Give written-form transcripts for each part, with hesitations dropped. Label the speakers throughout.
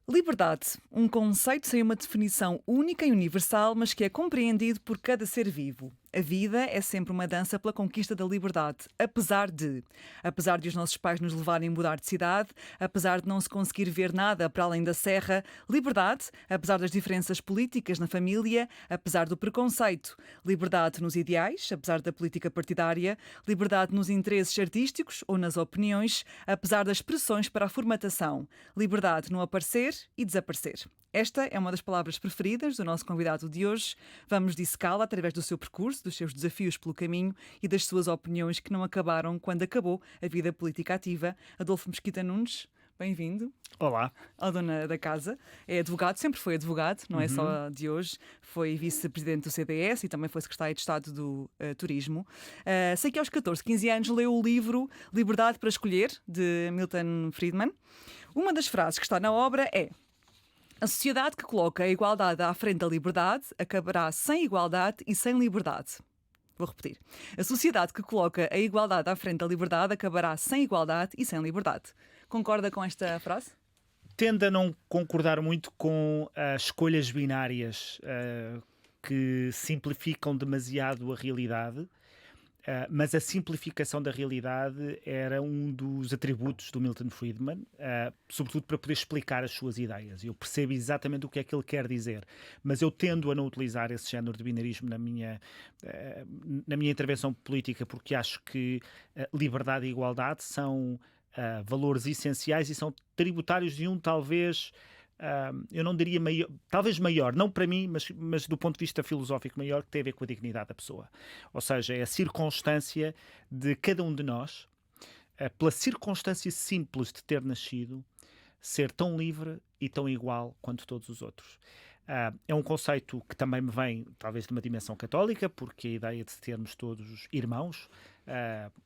Speaker 1: Liberdade, um conceito sem uma definição única e universal, mas que é compreendido por cada ser vivo. A vida é sempre uma dança pela conquista da liberdade, apesar de os nossos pais nos levarem a mudar de cidade, apesar de não se conseguir ver nada para além da serra, liberdade, apesar das diferenças políticas na família, apesar do preconceito, liberdade nos ideais, apesar da política partidária, liberdade nos interesses artísticos ou nas opiniões, apesar das pressões para a formatação, liberdade no aparecer e desaparecer. Esta é uma das palavras preferidas do nosso convidado de hoje. Vamos dissecá-la através do seu percurso, dos seus desafios pelo caminho e das suas opiniões que não acabaram quando acabou a vida política ativa. Adolfo Mesquita Nunes, bem-vindo.
Speaker 2: Olá.
Speaker 1: Ao dono da casa. É advogado, sempre foi advogado, não é só de hoje. Foi vice-presidente do CDS e também foi secretário de Estado do Turismo. Sei que aos 14, 15 anos leu o livro Liberdade para Escolher, de Milton Friedman. Uma das frases que está na obra é: a sociedade que coloca a igualdade à frente da liberdade acabará sem igualdade e sem liberdade. Vou repetir. A sociedade que coloca a igualdade à frente da liberdade acabará sem igualdade e sem liberdade. Concorda com esta frase?
Speaker 2: Tendo a não concordar muito com as escolhas binárias que simplificam demasiado a realidade, mas a simplificação da realidade era um dos atributos do Milton Friedman, sobretudo para poder explicar as suas ideias. Eu percebo exatamente o que é que ele quer dizer, mas eu tendo a não utilizar esse género de binarismo na minha intervenção política, porque acho que liberdade e igualdade são valores essenciais e são tributários de um, talvez, eu não diria maior, talvez maior, não para mim, mas do ponto de vista filosófico maior, que tem a ver com a dignidade da pessoa. Ou seja, é a circunstância de cada um de nós, pela circunstância simples de ter nascido, ser tão livre e tão igual quanto todos os outros. É um conceito que também me vem, talvez, de uma dimensão católica, porque a ideia de termos todos irmãos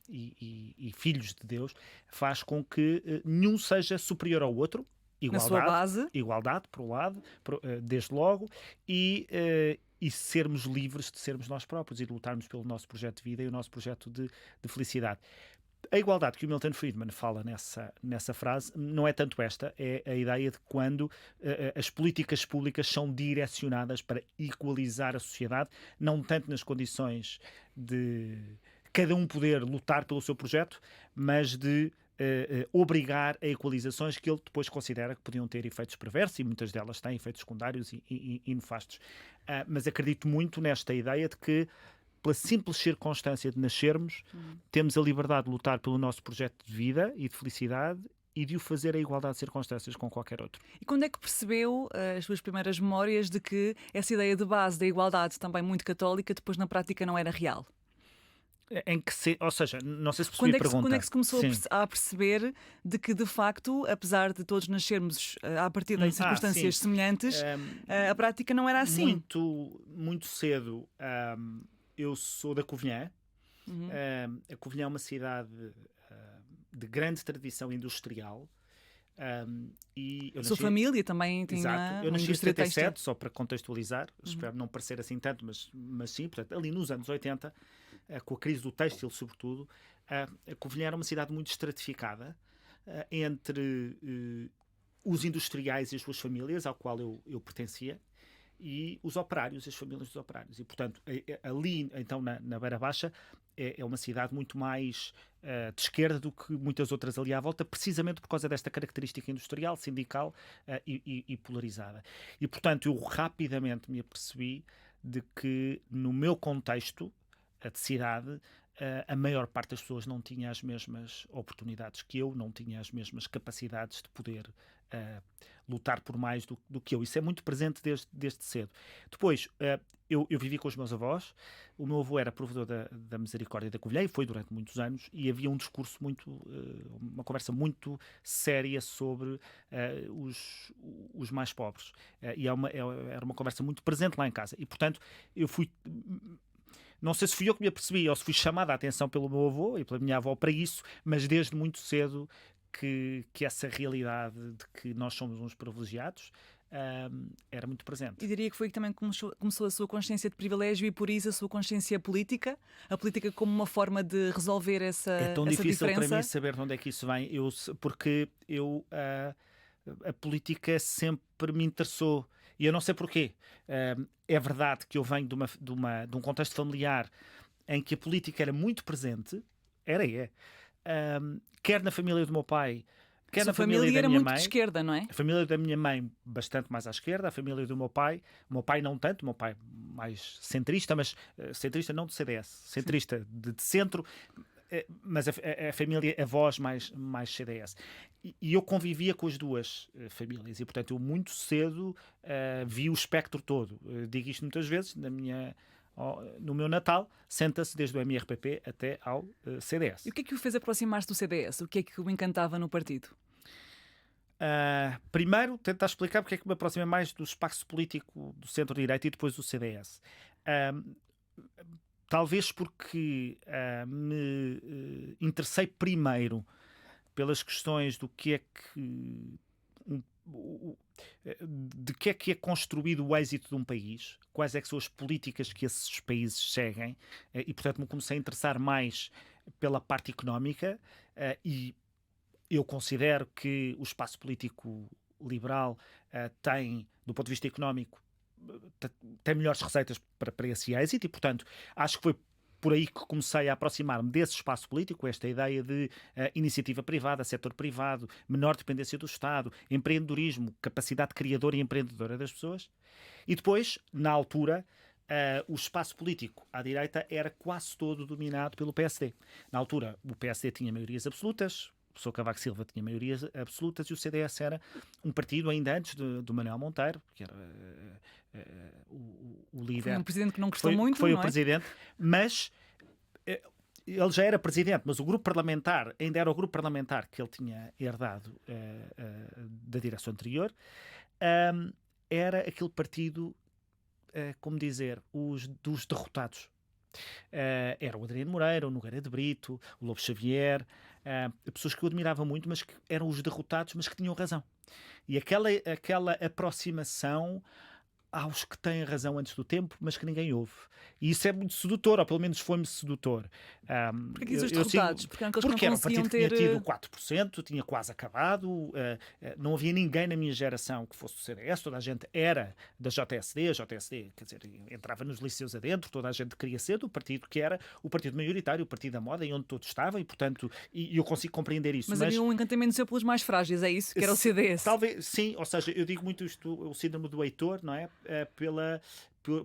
Speaker 2: e filhos de Deus faz com que nenhum seja superior ao outro. Igualdade,
Speaker 1: na sua base.
Speaker 2: Igualdade, por um lado, desde logo, e sermos livres de sermos nós próprios e de lutarmos pelo nosso projeto de vida e o nosso projeto de felicidade. A igualdade que o Milton Friedman fala nessa frase não é tanto esta, é a ideia de quando as políticas públicas são direcionadas para igualizar a sociedade, não tanto nas condições de cada um poder lutar pelo seu projeto, mas de obrigar a equalizações que ele depois considera que podiam ter efeitos perversos, e muitas delas têm efeitos secundários e nefastos. Mas acredito muito nesta ideia de que, pela simples circunstância de nascermos, temos a liberdade de lutar pelo nosso projeto de vida e de felicidade e de o fazer a igualdade de circunstâncias com qualquer outro.
Speaker 1: E quando é que percebeu as suas primeiras memórias de que essa ideia de base da igualdade, também muito católica, depois na prática não era real?
Speaker 2: Ou seja, não sei se percebi a pergunta.
Speaker 1: Quando é que se começou a perceber de que, de facto, apesar de todos nascermos a partir de circunstâncias semelhantes, a prática não era assim?
Speaker 2: Muito cedo. Eu sou da Covilhã. A Covilhã é uma cidade de grande tradição industrial.
Speaker 1: Sua família também tinha.
Speaker 2: Exato. Eu nasci em 77, só para contextualizar, espero não parecer assim tanto, mas sim, portanto, ali nos anos 80, com a crise do têxtil sobretudo, a Covilhã era uma cidade muito estratificada entre os industriais e as suas famílias, ao qual eu pertencia, e os operários, as famílias dos operários. E, portanto, ali, então, na Beira Baixa, é uma cidade muito mais de esquerda do que muitas outras ali à volta, precisamente por causa desta característica industrial, sindical e polarizada. E, portanto, eu rapidamente me apercebi de que, no meu contexto de cidade, a maior parte das pessoas não tinha as mesmas oportunidades que eu, não tinha as mesmas capacidades de poder lutar por mais do que eu. Isso é muito presente desde cedo. Depois, eu vivi com os meus avós. O meu avô era provedor da Misericórdia da Covilhã e foi durante muitos anos, e havia um discurso uma conversa muito séria sobre os mais pobres. E era uma conversa muito presente lá em casa. E, portanto, eu fui... Não sei se fui eu que me apercebi ou se fui chamada a atenção pelo meu avô e pela minha avó para isso, mas desde muito cedo que essa realidade de que nós somos uns privilegiados era muito presente.
Speaker 1: E diria que foi que também começou a sua consciência de privilégio e por isso a sua consciência política, a política como uma forma de resolver essa diferença.
Speaker 2: É tão difícil para mim saber de onde é que isso vem, porque eu a política sempre me interessou. E eu não sei porquê. É verdade que eu venho de um contexto familiar em que a política era muito presente, quer na família do meu pai, quer na família da
Speaker 1: era
Speaker 2: minha
Speaker 1: muito
Speaker 2: mãe.
Speaker 1: de esquerda, não é?
Speaker 2: A família da minha mãe bastante mais à esquerda, a família do o meu pai não tanto, o meu pai mais centrista, mas centrista não do CDS, centrista de centro, mas a família, avós mais CDS. E eu convivia com as duas famílias e, portanto, eu muito cedo vi o espectro todo. Digo isto muitas vezes, no meu Natal, senta-se desde o MRPP até ao CDS.
Speaker 1: E o que o fez aproximar-se do CDS? O que é que o encantava no partido?
Speaker 2: Primeiro, tentar explicar porque é que me aproximei mais do espaço político do centro-direita e depois do CDS. Talvez porque me interessei primeiro pelas questões do que é que de que é construído o êxito de um país, quais é que são as políticas que esses países seguem, e portanto me comecei a interessar mais pela parte económica, e eu considero que o espaço político liberal tem, do ponto de vista económico, tem melhores receitas para esse êxito e, portanto, acho que foi por aí que comecei a aproximar-me desse espaço político, esta ideia de iniciativa privada, setor privado, menor dependência do Estado, empreendedorismo, capacidade criadora e empreendedora das pessoas. E depois, na altura, o espaço político à direita era quase todo dominado pelo PSD. Na altura, o PSD tinha maiorias absolutas, o professor Cavaco Silva tinha maiorias absolutas e o CDS era um partido ainda antes do Manuel Monteiro, que era o líder.
Speaker 1: Foi um presidente que não gostou muito,
Speaker 2: foi
Speaker 1: não
Speaker 2: o
Speaker 1: é?
Speaker 2: presidente, mas ele já era presidente, mas o grupo parlamentar ainda era o grupo parlamentar que ele tinha herdado da direção anterior. Era aquele partido, como dizer, dos derrotados. Era o Adriano Moreira, o Nogueira de Brito, o Lobo Xavier, pessoas que eu admirava muito, mas que eram os derrotados, mas que tinham razão. E aquela aproximação aos que têm razão antes do tempo, mas que ninguém ouve. E isso é muito sedutor, ou pelo menos foi-me sedutor.
Speaker 1: Porque aqui os derrotados, porque eram aqueles que
Speaker 2: era
Speaker 1: não
Speaker 2: um partido
Speaker 1: conseguiam
Speaker 2: que
Speaker 1: ter...
Speaker 2: tinha tido 4%, tinha quase acabado, não havia ninguém na minha geração que fosse do CDS, toda a gente era da JSD, a JSD, quer dizer, entrava nos liceus adentro, toda a gente queria ser do partido que era o partido maioritário, o partido da moda, e onde todos estavam, e portanto, e eu consigo compreender isso.
Speaker 1: Mas havia um encantamento seu pelos mais frágeis, é isso? Que era o CDS.
Speaker 2: Talvez, sim, ou seja, eu digo muito isto, o síndrome do Heitor, não é?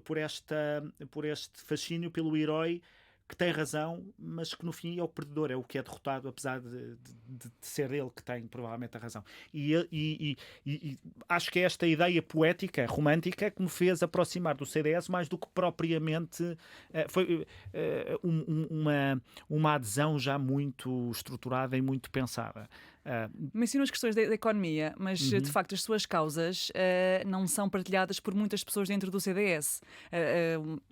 Speaker 2: Por este fascínio pelo herói que tem razão, mas que no fim é o perdedor, é o que é derrotado, apesar de ser ele que tem provavelmente a razão. E acho que é esta ideia poética, romântica, que me fez aproximar do CDS mais do que propriamente foi uma adesão já muito estruturada e muito pensada.
Speaker 1: Menciono as questões da economia, mas de facto as suas causas não são partilhadas por muitas pessoas dentro do CDS.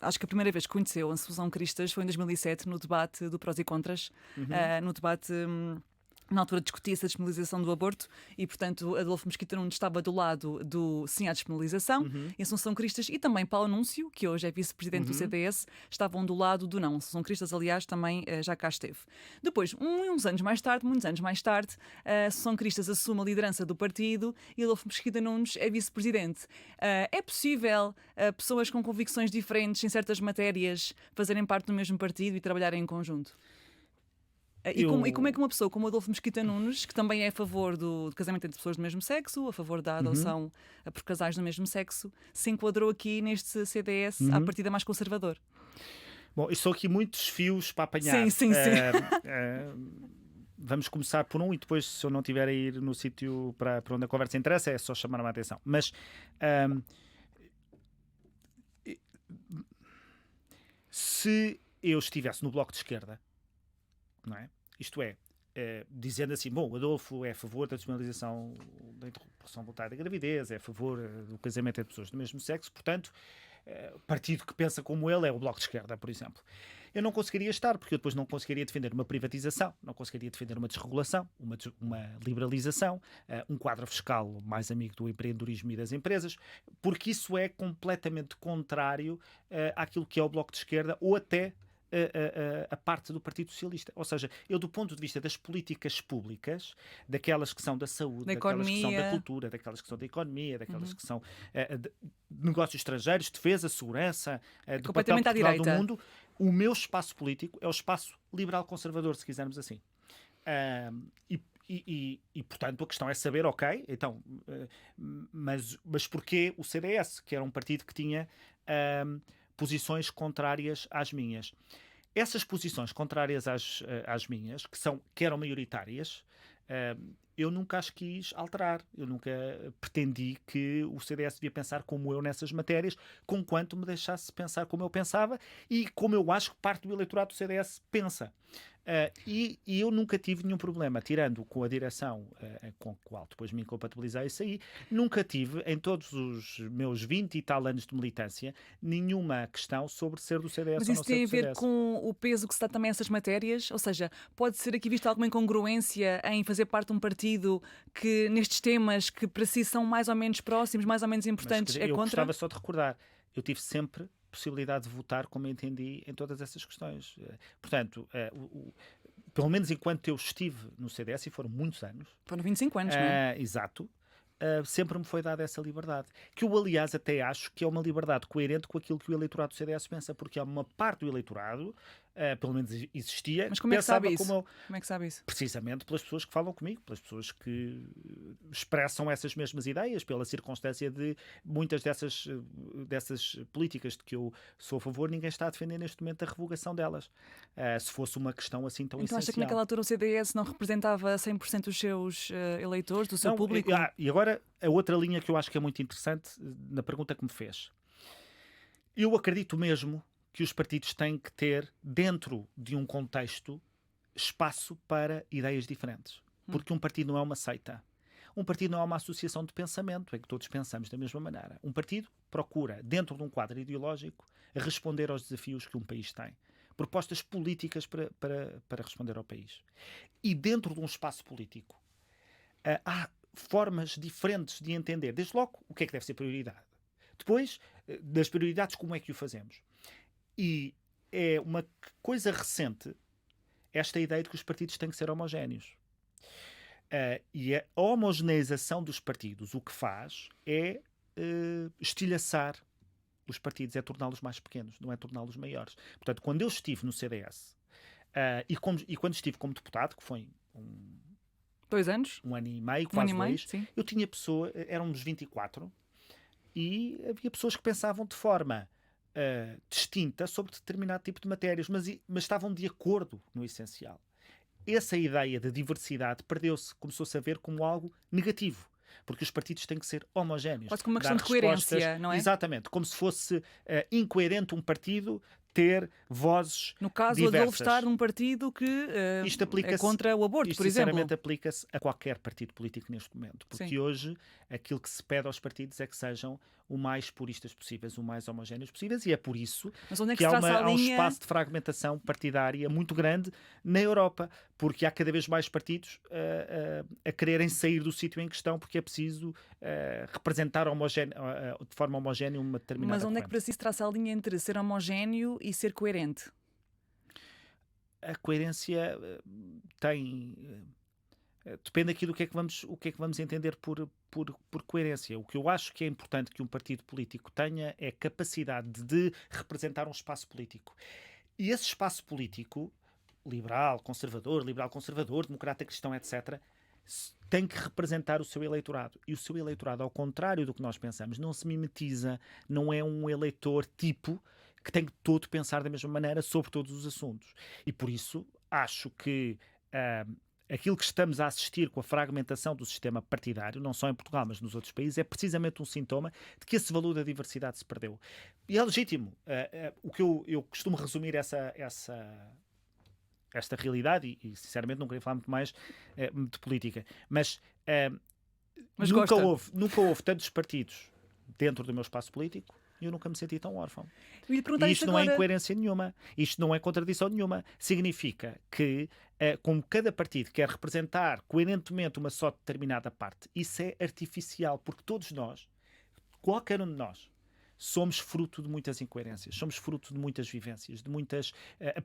Speaker 1: Acho que a primeira vez que conheceu a Associação Cristas foi em 2007, no debate do prós e contras, no debate... Na altura discutia-se a despenalização do aborto e, portanto, Adolfo Mesquita Nunes estava do lado do sim à despenalização, e Assunção Cristas e também Paulo Núncio, que hoje é vice-presidente do CDS, estavam do lado do não. Assunção Cristas, aliás, também já cá esteve. Depois, muitos anos mais tarde, a Assunção Cristas assume a liderança do partido e Adolfo Mesquita Nunes é vice-presidente. É possível pessoas com convicções diferentes em certas matérias fazerem parte do mesmo partido e trabalharem em conjunto? E como é que uma pessoa como Adolfo Mesquita Nunes, que também é a favor do casamento entre pessoas do mesmo sexo, a favor da adoção por casais do mesmo sexo, se enquadrou aqui neste CDS à partida mais conservador?
Speaker 2: Bom, isto são aqui muitos fios para apanhar.
Speaker 1: Sim.
Speaker 2: Vamos começar por um e depois, se eu não estiver a ir no sítio para onde a conversa interessa, é só chamar a atenção. Mas se eu estivesse no Bloco de Esquerda, não é? Isto é, dizendo assim, bom, o Adolfo é a favor da despenalização da interrupção voluntária da gravidez, é a favor do casamento entre pessoas do mesmo sexo, portanto, o partido que pensa como ele é o Bloco de Esquerda, por exemplo. Eu não conseguiria estar, porque eu depois não conseguiria defender uma privatização, não conseguiria defender uma desregulação, uma liberalização, um quadro fiscal mais amigo do empreendedorismo e das empresas, porque isso é completamente contrário àquilo que é o Bloco de Esquerda ou até a parte do Partido Socialista. Ou seja, eu do ponto de vista das políticas públicas, daquelas que são da saúde, daquelas que são da cultura, daquelas que são da economia, daquelas que são de negócios estrangeiros, defesa, segurança, do papel de Portugal do mundo, o meu espaço político é o espaço liberal-conservador, se quisermos assim. E, portanto, a questão é saber, ok, então, mas porquê o CDS, que era um partido que tinha posições contrárias às minhas? Essas posições contrárias às minhas, que eram maioritárias, eu nunca as quis alterar. Eu nunca pretendi que o CDS devia pensar como eu nessas matérias, conquanto me deixasse pensar como eu pensava e como eu acho que parte do eleitorado do CDS pensa. E eu nunca tive nenhum problema, tirando com a direção com a qual depois me incompatibilizei isso aí, nunca tive, em todos os meus 20 e tal anos de militância, nenhuma questão sobre ser do CDS ou não ser do CDS.
Speaker 1: Mas isso tem a ver com o peso que se dá também a essas matérias? Ou seja, pode ser aqui vista alguma incongruência em fazer parte de um partido que, nestes temas que para si são mais ou menos próximos, mais ou menos importantes,
Speaker 2: eu
Speaker 1: contra?
Speaker 2: Eu gostava só de recordar, eu tive sempre possibilidade de votar como eu entendi em todas essas questões. Portanto, pelo menos enquanto eu estive no CDS, e foram muitos anos.
Speaker 1: Foram 25 anos, não é?
Speaker 2: Exato. Sempre me foi dada essa liberdade. Que eu, aliás, até acho que é uma liberdade coerente com aquilo que o eleitorado do CDS pensa, porque há uma parte do eleitorado, pelo menos existia,
Speaker 1: mas como é que sabe isso?
Speaker 2: Como
Speaker 1: é que sabe isso?
Speaker 2: Precisamente pelas pessoas que falam comigo, pelas pessoas que expressam essas mesmas ideias, pela circunstância de muitas dessas políticas de que eu sou a favor, ninguém está a defender neste momento a revogação delas. Se fosse uma questão assim tão
Speaker 1: então
Speaker 2: essencial.
Speaker 1: Acha que naquela altura o CDS não representava 100% dos seus eleitores, do seu público?
Speaker 2: E agora, a outra linha que eu acho que é muito interessante, na pergunta que me fez. Eu acredito mesmo que os partidos têm que ter, dentro de um contexto, espaço para ideias diferentes. Porque um partido não é uma seita. Um partido não é uma associação de pensamento, em que todos pensamos da mesma maneira. Um partido procura, dentro de um quadro ideológico, responder aos desafios que um país tem. Propostas políticas para responder ao país. E dentro de um espaço político, há formas diferentes de entender. Desde logo, o que é que deve ser prioridade. Depois, das prioridades, como é que o fazemos. E é uma coisa recente esta ideia de que os partidos têm que ser homogéneos. E a homogeneização dos partidos o que faz é estilhaçar os partidos, é torná-los mais pequenos, não é torná-los maiores. Portanto, quando eu estive no CDS e quando estive como deputado, que foi
Speaker 1: 2 anos?
Speaker 2: 1 ano e meio, quase 2, eu tinha pessoas, éramos 24, e havia pessoas que pensavam de forma distinta sobre determinado tipo de matérias, mas estavam de acordo no essencial. Essa ideia de diversidade perdeu-se, começou-se a ver como algo negativo, porque os partidos têm que ser homogéneos.
Speaker 1: Quase como uma questão de coerência, não é?
Speaker 2: Exatamente, como se fosse incoerente um partido ter vozes
Speaker 1: no caso,
Speaker 2: diversas.
Speaker 1: O Adolfo estar num partido que é contra o aborto, por exemplo.
Speaker 2: Sinceramente, aplica-se a qualquer partido político neste momento. Porque hoje aquilo que se pede aos partidos é que sejam o mais puristas possíveis, o mais homogéneos possíveis, e é por isso que há um espaço de fragmentação partidária muito grande na Europa, porque há cada vez mais partidos a quererem sair do sítio em questão, porque é preciso representar de forma homogénea uma determinada
Speaker 1: Mas onde é que para si se traça a linha entre ser homogéneo e ser coerente?
Speaker 2: A coerência depende aqui do que é que vamos entender por coerência. O que eu acho que é importante que um partido político tenha é capacidade de representar um espaço político. E esse espaço político, liberal, conservador, democrata, cristão, etc., tem que representar o seu eleitorado. E o seu eleitorado, ao contrário do que nós pensamos, não se mimetiza, não é um eleitor tipo que tem que todo pensar da mesma maneira sobre todos os assuntos. E por isso acho que aquilo que estamos a assistir com a fragmentação do sistema partidário, não só em Portugal, mas nos outros países, é precisamente um sintoma de que esse valor da diversidade se perdeu. E é legítimo. O que eu costumo resumir esta realidade, e sinceramente não queria falar muito mais de política, mas nunca houve tantos partidos dentro do meu espaço político e eu nunca me senti tão órfão. E isto não é incoerência nenhuma, isto não é contradição nenhuma. Significa que, como cada partido quer representar coerentemente uma só determinada parte, isso é artificial, porque todos nós, qualquer um de nós, somos fruto de muitas incoerências, somos fruto de muitas vivências, de muitas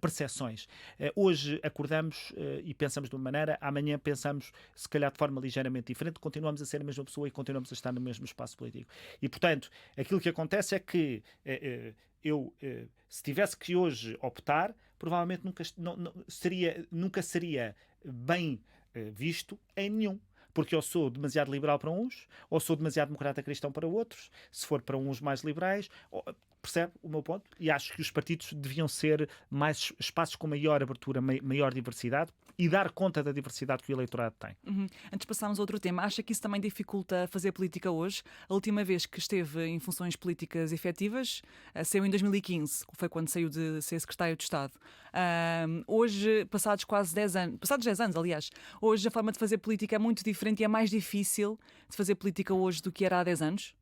Speaker 2: percepções. Hoje acordamos e pensamos de uma maneira, amanhã pensamos, se calhar, de forma ligeiramente diferente, continuamos a ser a mesma pessoa e continuamos a estar no mesmo espaço político. E, portanto, aquilo que acontece é que se tivesse que hoje optar, provavelmente nunca seria bem visto em nenhum. Porque eu sou demasiado liberal para uns, ou sou demasiado democrata cristão para outros, se for para uns mais liberais, percebe o meu ponto? E acho que os partidos deviam ser mais espaços com maior abertura, maior diversidade e dar conta da diversidade que o eleitorado tem.
Speaker 1: Antes de passarmos a outro tema, acha que isso também dificulta fazer política hoje? A última vez que esteve em funções políticas efetivas saiu em 2015, foi quando saiu de ser secretário de Estado. Hoje, passados 10 anos, aliás, hoje a forma de fazer política é muito diferente e é mais difícil de fazer política hoje do que era há 10 anos?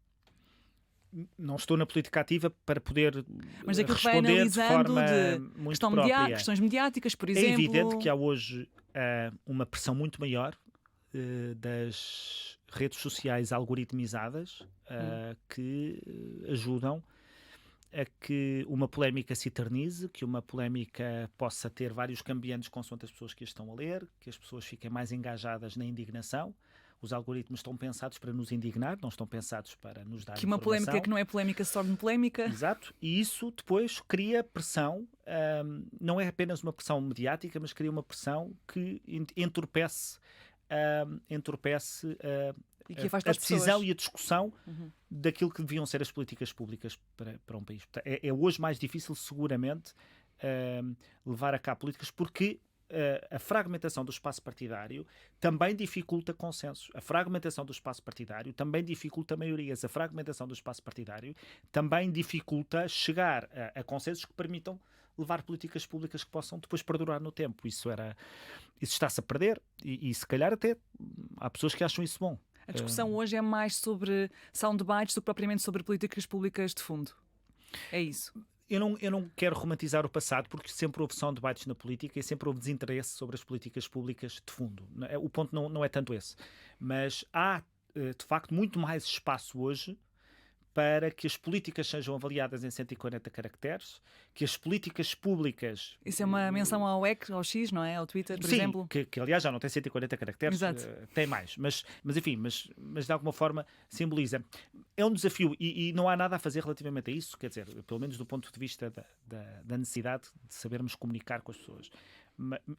Speaker 2: Não estou na política ativa para poder
Speaker 1: Mas aquilo que vai
Speaker 2: responder de
Speaker 1: analisando
Speaker 2: forma
Speaker 1: de
Speaker 2: muito própria.
Speaker 1: questões mediáticas, por exemplo.
Speaker 2: É evidente que há hoje uma pressão muito maior das redes sociais algoritmizadas que ajudam a que uma polémica se eternize, que uma polémica possa ter vários cambiantes consoante as pessoas que a estão a ler, que as pessoas fiquem mais engajadas na indignação. Os algoritmos estão pensados para nos indignar, não estão pensados para nos dar informação.
Speaker 1: Que uma polémica que não é polémica se torne polémica.
Speaker 2: Exato, e isso depois cria pressão, não é apenas uma pressão mediática, mas cria uma pressão que entorpece
Speaker 1: E que afasta
Speaker 2: a
Speaker 1: as
Speaker 2: decisão
Speaker 1: pessoas.
Speaker 2: e a discussão daquilo que deviam ser as políticas públicas para um país. É hoje mais difícil, seguramente, levar a cabo políticas, porque a fragmentação do espaço partidário também dificulta consensos. A fragmentação do espaço partidário também dificulta maiorias. A fragmentação do espaço partidário também dificulta chegar a consensos que permitam levar políticas públicas que possam depois perdurar no tempo. Isso está-se a perder e se calhar até há pessoas que acham isso bom.
Speaker 1: A discussão hoje é mais sobre soundbites do que propriamente sobre políticas públicas de fundo. É isso.
Speaker 2: Eu não quero romantizar o passado, porque sempre houve soundbites na política e sempre houve desinteresse sobre as políticas públicas de fundo. O ponto não é tanto esse. Mas há, de facto, muito mais espaço hoje para que as políticas sejam avaliadas em 140 caracteres, que as políticas públicas...
Speaker 1: Isso é uma menção ao X, ao X, não é? Ao Twitter, por
Speaker 2: Sim,
Speaker 1: exemplo?
Speaker 2: que aliás já não tem 140 caracteres, tem mais. Mas de alguma forma simboliza. É um desafio e não há nada a fazer relativamente a isso, quer dizer, pelo menos do ponto de vista da necessidade de sabermos comunicar com as pessoas.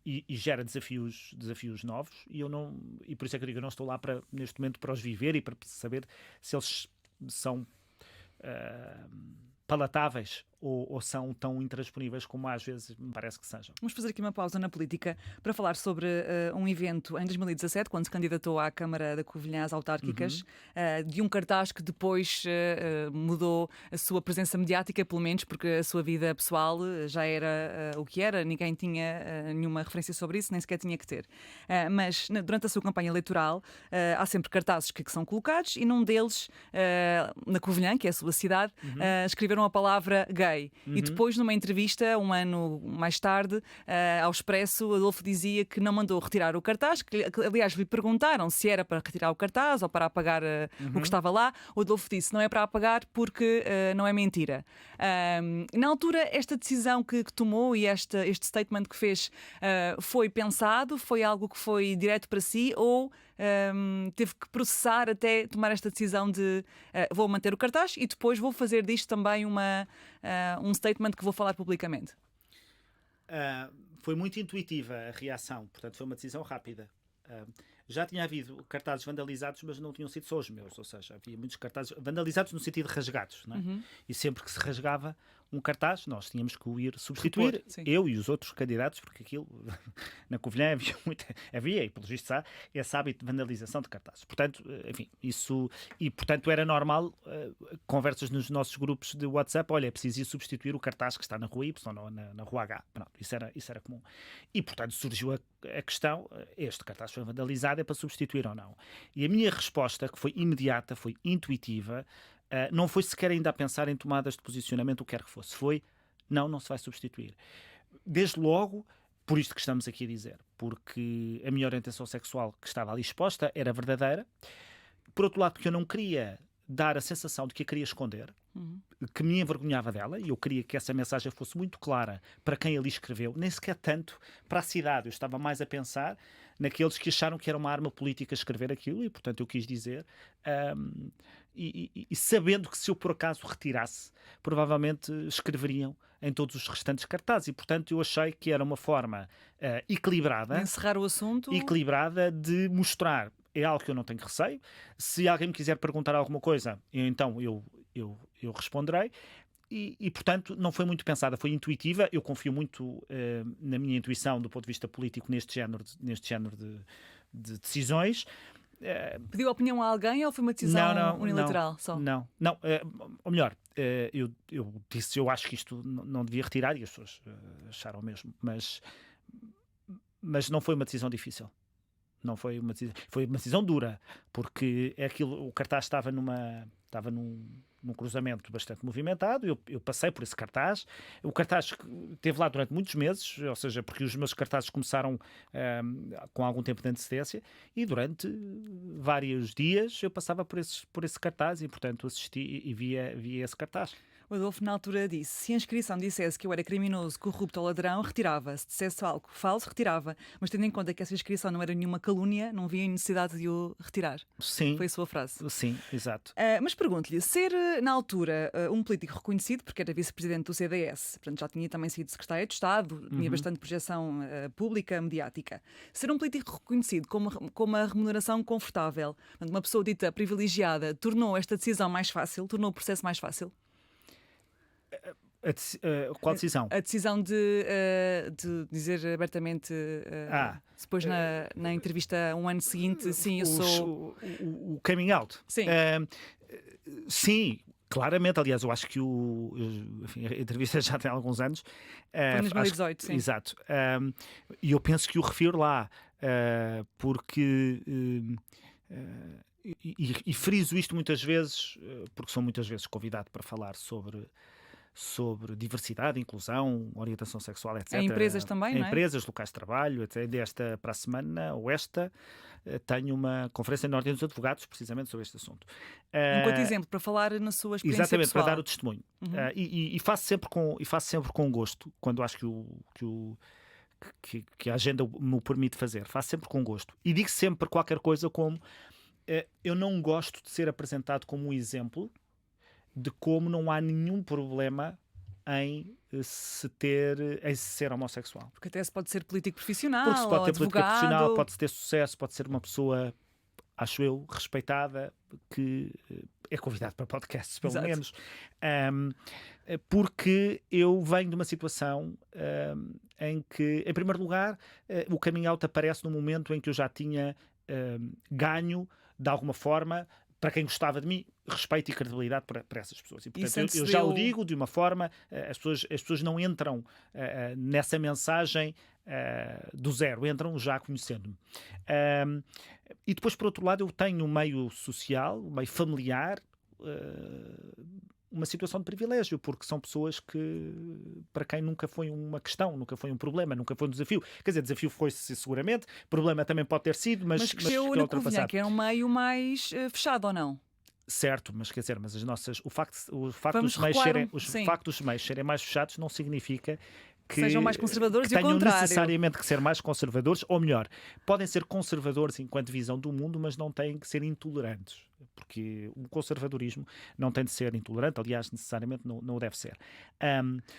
Speaker 2: E gera desafios novos e por isso é que eu digo, eu não estou lá neste momento para os viver e para saber se eles são palatáveis ou são tão intransponíveis como às vezes me parece que sejam.
Speaker 1: Vamos fazer aqui uma pausa na política para falar sobre um evento em 2017, quando se candidatou à Câmara da Covilhã às autárquicas, de um cartaz que depois mudou a sua presença mediática, pelo menos porque a sua vida pessoal já era o que era, ninguém tinha nenhuma referência sobre isso, nem sequer tinha que ter. Mas durante a sua campanha eleitoral há sempre cartazes que são colocados e num deles, na Covilhã, que é a sua cidade, escreveram a palavra gay. E depois, numa entrevista, um ano mais tarde, ao Expresso, Adolfo dizia que não mandou retirar o cartaz, que aliás lhe perguntaram se era para retirar o cartaz ou para apagar o que estava lá. O Adolfo disse não é para apagar porque não é mentira. Na altura, esta decisão que tomou e este statement que fez foi pensado? Foi algo que foi direto para si ou teve que processar até tomar esta decisão de vou manter o cartaz e depois vou fazer disto também um statement que vou falar publicamente?
Speaker 2: Foi muito intuitiva a reação, portanto foi uma decisão rápida. Já tinha havido cartazes vandalizados, mas não tinham sido só os meus, ou seja, havia muitos cartazes vandalizados no sentido de rasgados, não é? E sempre que se rasgava um cartaz, nós tínhamos que o ir substituir, eu e os outros candidatos, porque aquilo, na Covilhã havia e pelo visto há, esse hábito de vandalização de cartazes. Portanto, enfim, portanto era normal conversas nos nossos grupos de WhatsApp, olha, é preciso ir substituir o cartaz que está na rua Y, na rua H. Pronto, isso era comum. E, portanto, surgiu a questão, este cartaz foi vandalizado, é para substituir ou não? E a minha resposta, que foi imediata, foi intuitiva, não foi sequer ainda a pensar em tomadas de posicionamento, o que quer que fosse. Foi, não se vai substituir. Desde logo, por isto que estamos aqui a dizer, porque a minha orientação sexual que estava ali exposta era verdadeira. Por outro lado, porque eu não queria dar a sensação de que a queria esconder, que me envergonhava dela, e eu queria que essa mensagem fosse muito clara para quem ali escreveu, nem sequer tanto para a cidade. Eu estava mais a pensar naqueles que acharam que era uma arma política escrever aquilo, e portanto eu quis dizer, e sabendo que se eu por acaso retirasse, provavelmente escreveriam em todos os restantes cartazes, e portanto eu achei que era uma forma equilibrada,
Speaker 1: Encerrar o assunto.
Speaker 2: equilibrada de mostrar. É algo que eu não tenho receio. Se alguém me quiser perguntar alguma coisa, então eu responderei. E, portanto, não foi muito pensada, foi intuitiva. Eu confio muito na minha intuição do ponto de vista político neste género de decisões.
Speaker 1: Pediu opinião a alguém ou foi uma decisão unilateral?
Speaker 2: Não. Ou melhor, eu disse, eu acho que isto não devia retirar, e as pessoas acharam mesmo. Mas não foi uma decisão difícil. Não foi uma decisão, foi uma decisão dura, porque o cartaz estava num cruzamento bastante movimentado. Eu passei por esse cartaz. O cartaz esteve lá durante muitos meses, ou seja, porque os meus cartazes começaram com algum tempo de antecedência, e durante vários dias eu passava por esse cartaz, e portanto assisti e via esse cartaz.
Speaker 1: O Adolfo, na altura, disse: se a inscrição dissesse que eu era criminoso, corrupto ou ladrão, retirava. Se dissesse algo falso, retirava. Mas tendo em conta que essa inscrição não era nenhuma calúnia, não havia necessidade de o retirar.
Speaker 2: Sim.
Speaker 1: Foi a sua frase.
Speaker 2: Sim, exato.
Speaker 1: Mas pergunto-lhe, ser na altura um político reconhecido, porque era vice-presidente do CDS, portanto já tinha também sido secretário de Estado, tinha bastante projeção pública, mediática. Ser um político reconhecido com uma remuneração confortável, portanto, uma pessoa dita privilegiada, tornou esta decisão mais fácil, tornou o processo mais fácil?
Speaker 2: Qual decisão?
Speaker 1: A decisão de dizer abertamente, depois na entrevista um ano seguinte, sim, eu sou...
Speaker 2: O coming out.
Speaker 1: Sim.
Speaker 2: Sim, claramente. Aliás, eu acho que a entrevista já tem alguns anos.
Speaker 1: Foi em 2018, sim.
Speaker 2: Exato. E eu penso que o refiro lá, porque... E friso isto muitas vezes, porque sou muitas vezes convidado para falar sobre diversidade, inclusão, orientação sexual, etc.
Speaker 1: Em empresas também, não é?
Speaker 2: Em empresas, locais de trabalho, até desta para a semana, ou tenho uma conferência na Ordem dos Advogados, precisamente sobre este assunto.
Speaker 1: Enquanto exemplo, para falar na sua experiência
Speaker 2: exatamente,
Speaker 1: pessoal.
Speaker 2: para dar o testemunho. E faço sempre com gosto, quando acho que a agenda me permite fazer. Faço sempre com gosto. E digo sempre qualquer coisa como eu não gosto de ser apresentado como um exemplo de como não há nenhum problema em se ser homossexual.
Speaker 1: Porque até se pode ser político profissional,
Speaker 2: porque se pode ter política profissional, pode ter sucesso, pode ser uma pessoa, acho eu, respeitada, que é convidado para podcasts, pelo menos. Porque eu venho de uma situação em que, em primeiro lugar, o coming out aparece no momento em que eu já tinha ganho, de alguma forma, para quem gostava de mim, respeito e credibilidade para essas pessoas. E, portanto, eu já o digo de uma forma, as pessoas não entram nessa mensagem do zero, entram já conhecendo-me. E depois, por outro lado, eu tenho um meio social, um meio familiar, uma situação de privilégio, porque são pessoas para quem nunca foi uma questão, nunca foi um problema, nunca foi um desafio. Quer dizer, desafio foi-se seguramente, problema também pode ter sido, mas
Speaker 1: cresceu na Covilhã, que é um meio mais fechado, ou não?
Speaker 2: Certo, mas quer dizer, o facto dos meios serem mais fechados não significa que
Speaker 1: sejam mais conservadores, e ao
Speaker 2: tenham
Speaker 1: contrário.
Speaker 2: necessariamente que ser mais conservadores, ou melhor, podem ser conservadores enquanto visão do mundo, mas não têm que ser intolerantes, porque o conservadorismo não tem de ser intolerante, aliás, necessariamente não o deve ser.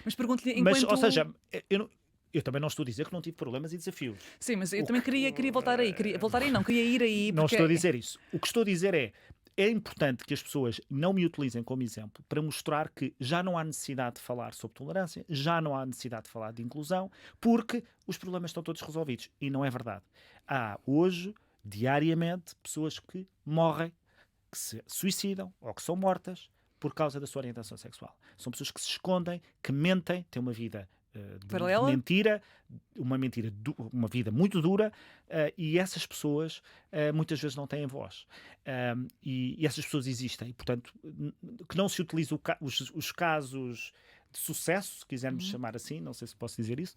Speaker 1: Mas pergunto-lhe, enquanto...
Speaker 2: Ou seja, eu também não estou a dizer que não tive problemas e desafios.
Speaker 1: Sim, mas eu também queria voltar aí. Queria ir aí.
Speaker 2: Não estou a dizer isso. O que estou a dizer é importante que as pessoas não me utilizem como exemplo para mostrar que já não há necessidade de falar sobre tolerância, já não há necessidade de falar de inclusão, porque os problemas estão todos resolvidos. E não é verdade. Há hoje, diariamente, pessoas que morrem, que se suicidam ou que são mortas por causa da sua orientação sexual. São pessoas que se escondem, que mentem, têm uma vida de mentira, uma vida muito dura, e essas pessoas muitas vezes não têm voz. E essas pessoas existem. E, portanto, que não se utilize os casos de sucesso, se quisermos chamar assim, não sei se posso dizer isso.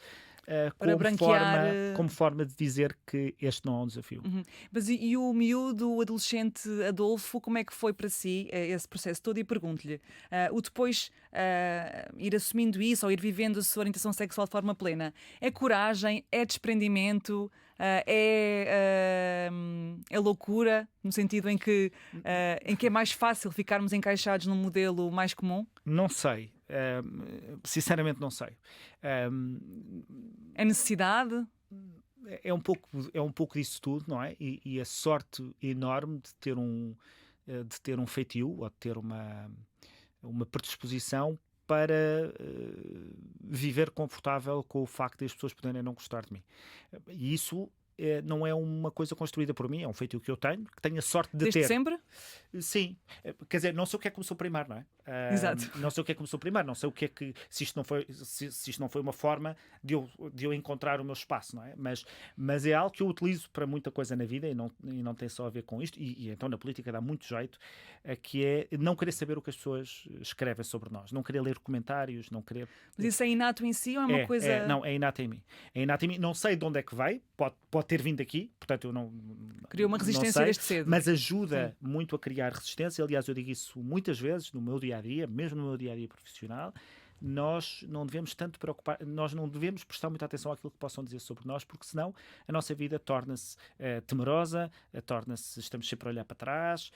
Speaker 1: Para branquear.
Speaker 2: como forma de dizer que este não é um desafio.
Speaker 1: Mas e o miúdo, o adolescente Adolfo, como é que foi para si esse processo todo? E pergunto-lhe, o depois ir assumindo isso ou ir vivendo a sua orientação sexual de forma plena, é coragem, é desprendimento, é loucura, no sentido em que é mais fácil ficarmos encaixados num modelo mais comum?
Speaker 2: Não sei. Sinceramente não sei.
Speaker 1: É necessidade?
Speaker 2: É um pouco disso tudo, não é? E a sorte enorme de ter um feitio ou de ter uma predisposição para viver confortável com o facto de as pessoas poderem não gostar de mim. E isso não é uma coisa construída por mim, é um feitio que eu tenho a sorte de
Speaker 1: Desde
Speaker 2: ter.
Speaker 1: sempre?
Speaker 2: Sim, quer dizer, não sei o que é que começou primeiro, não é?
Speaker 1: Exato.
Speaker 2: Não sei o que é que começou primeiro, não sei o que é que, se isto não foi uma forma de eu encontrar o meu espaço, não é? Mas é algo que eu utilizo para muita coisa na vida e não tem só a ver com isto, e então na política dá muito jeito, que é não querer saber o que as pessoas escrevem sobre nós, não querer ler comentários, não querer...
Speaker 1: Mas isso é inato em si ou é uma coisa...
Speaker 2: Não, é inato em mim. É inato em mim, não sei de onde é que veio, pode ter vindo aqui, portanto eu não...
Speaker 1: Criou uma resistência
Speaker 2: não sei,
Speaker 1: desde cedo.
Speaker 2: mas ajuda muito a criar resistência. Aliás, eu digo isso muitas vezes no meu dia-a-dia, mesmo no meu dia-a-dia profissional. Nós não devemos tanto preocupar, nós não devemos prestar muita atenção àquilo que possam dizer sobre nós, porque senão a nossa vida torna-se temerosa, estamos sempre a olhar para trás,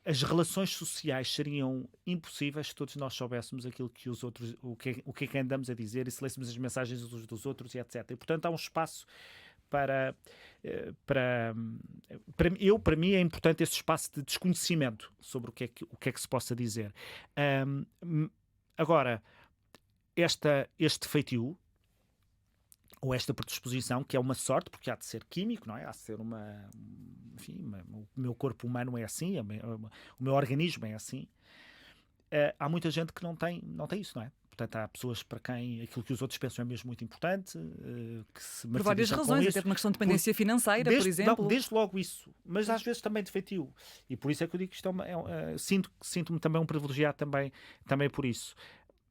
Speaker 2: as relações sociais seriam impossíveis se todos nós soubéssemos aquilo que os outros, o que é que andamos a dizer, e se lêssemos as mensagens uns dos outros e etc. E portanto há um espaço para mim é importante esse espaço de desconhecimento sobre o que é que se possa dizer. Agora, este feitio ou esta predisposição, que é uma sorte, porque há de ser químico, não é? Há de ser o meu corpo humano é assim, o meu organismo é assim. Há muita gente que não tem isso, não é? Portanto, há pessoas para quem aquilo que os outros pensam é mesmo muito importante, que se
Speaker 1: por várias razões, até por uma questão de dependência financeira, por exemplo.
Speaker 2: Não, desde logo isso, mas às vezes também de feitio. E por isso é que eu digo que isto sinto-me também um privilegiado também por isso.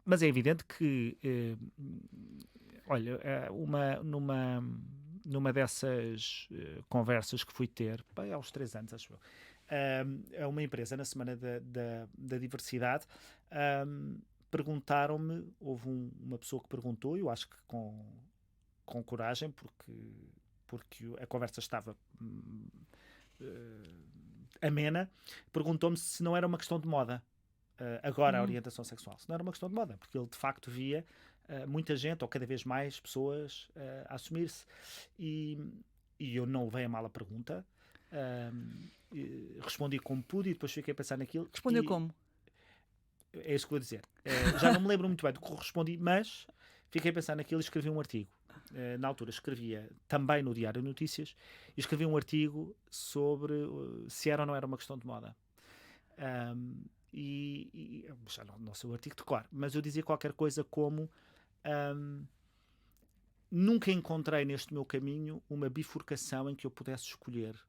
Speaker 2: Mas é evidente que, olha, numa dessas conversas que fui ter, bem, há uns 3 anos, acho eu, a uma empresa na Semana da Diversidade, perguntaram-me, houve uma pessoa que perguntou, eu acho que com coragem, porque a conversa estava amena, perguntou-me se não era uma questão de moda, agora a orientação sexual, se não era uma questão de moda, porque ele de facto via muita gente, ou cada vez mais pessoas, a assumir-se, e eu não levei a mal a pergunta, respondi como pude e depois fiquei a pensar naquilo.
Speaker 1: Respondeu como?
Speaker 2: É isso que vou dizer. Já não me lembro muito bem do que respondi, mas fiquei a pensar naquilo e escrevi um artigo. Na altura escrevia também no Diário de Notícias e escrevi um artigo sobre se era ou não era uma questão de moda. Já não sei o artigo de cor, mas eu dizia qualquer coisa como nunca encontrei neste meu caminho uma bifurcação em que eu pudesse escolher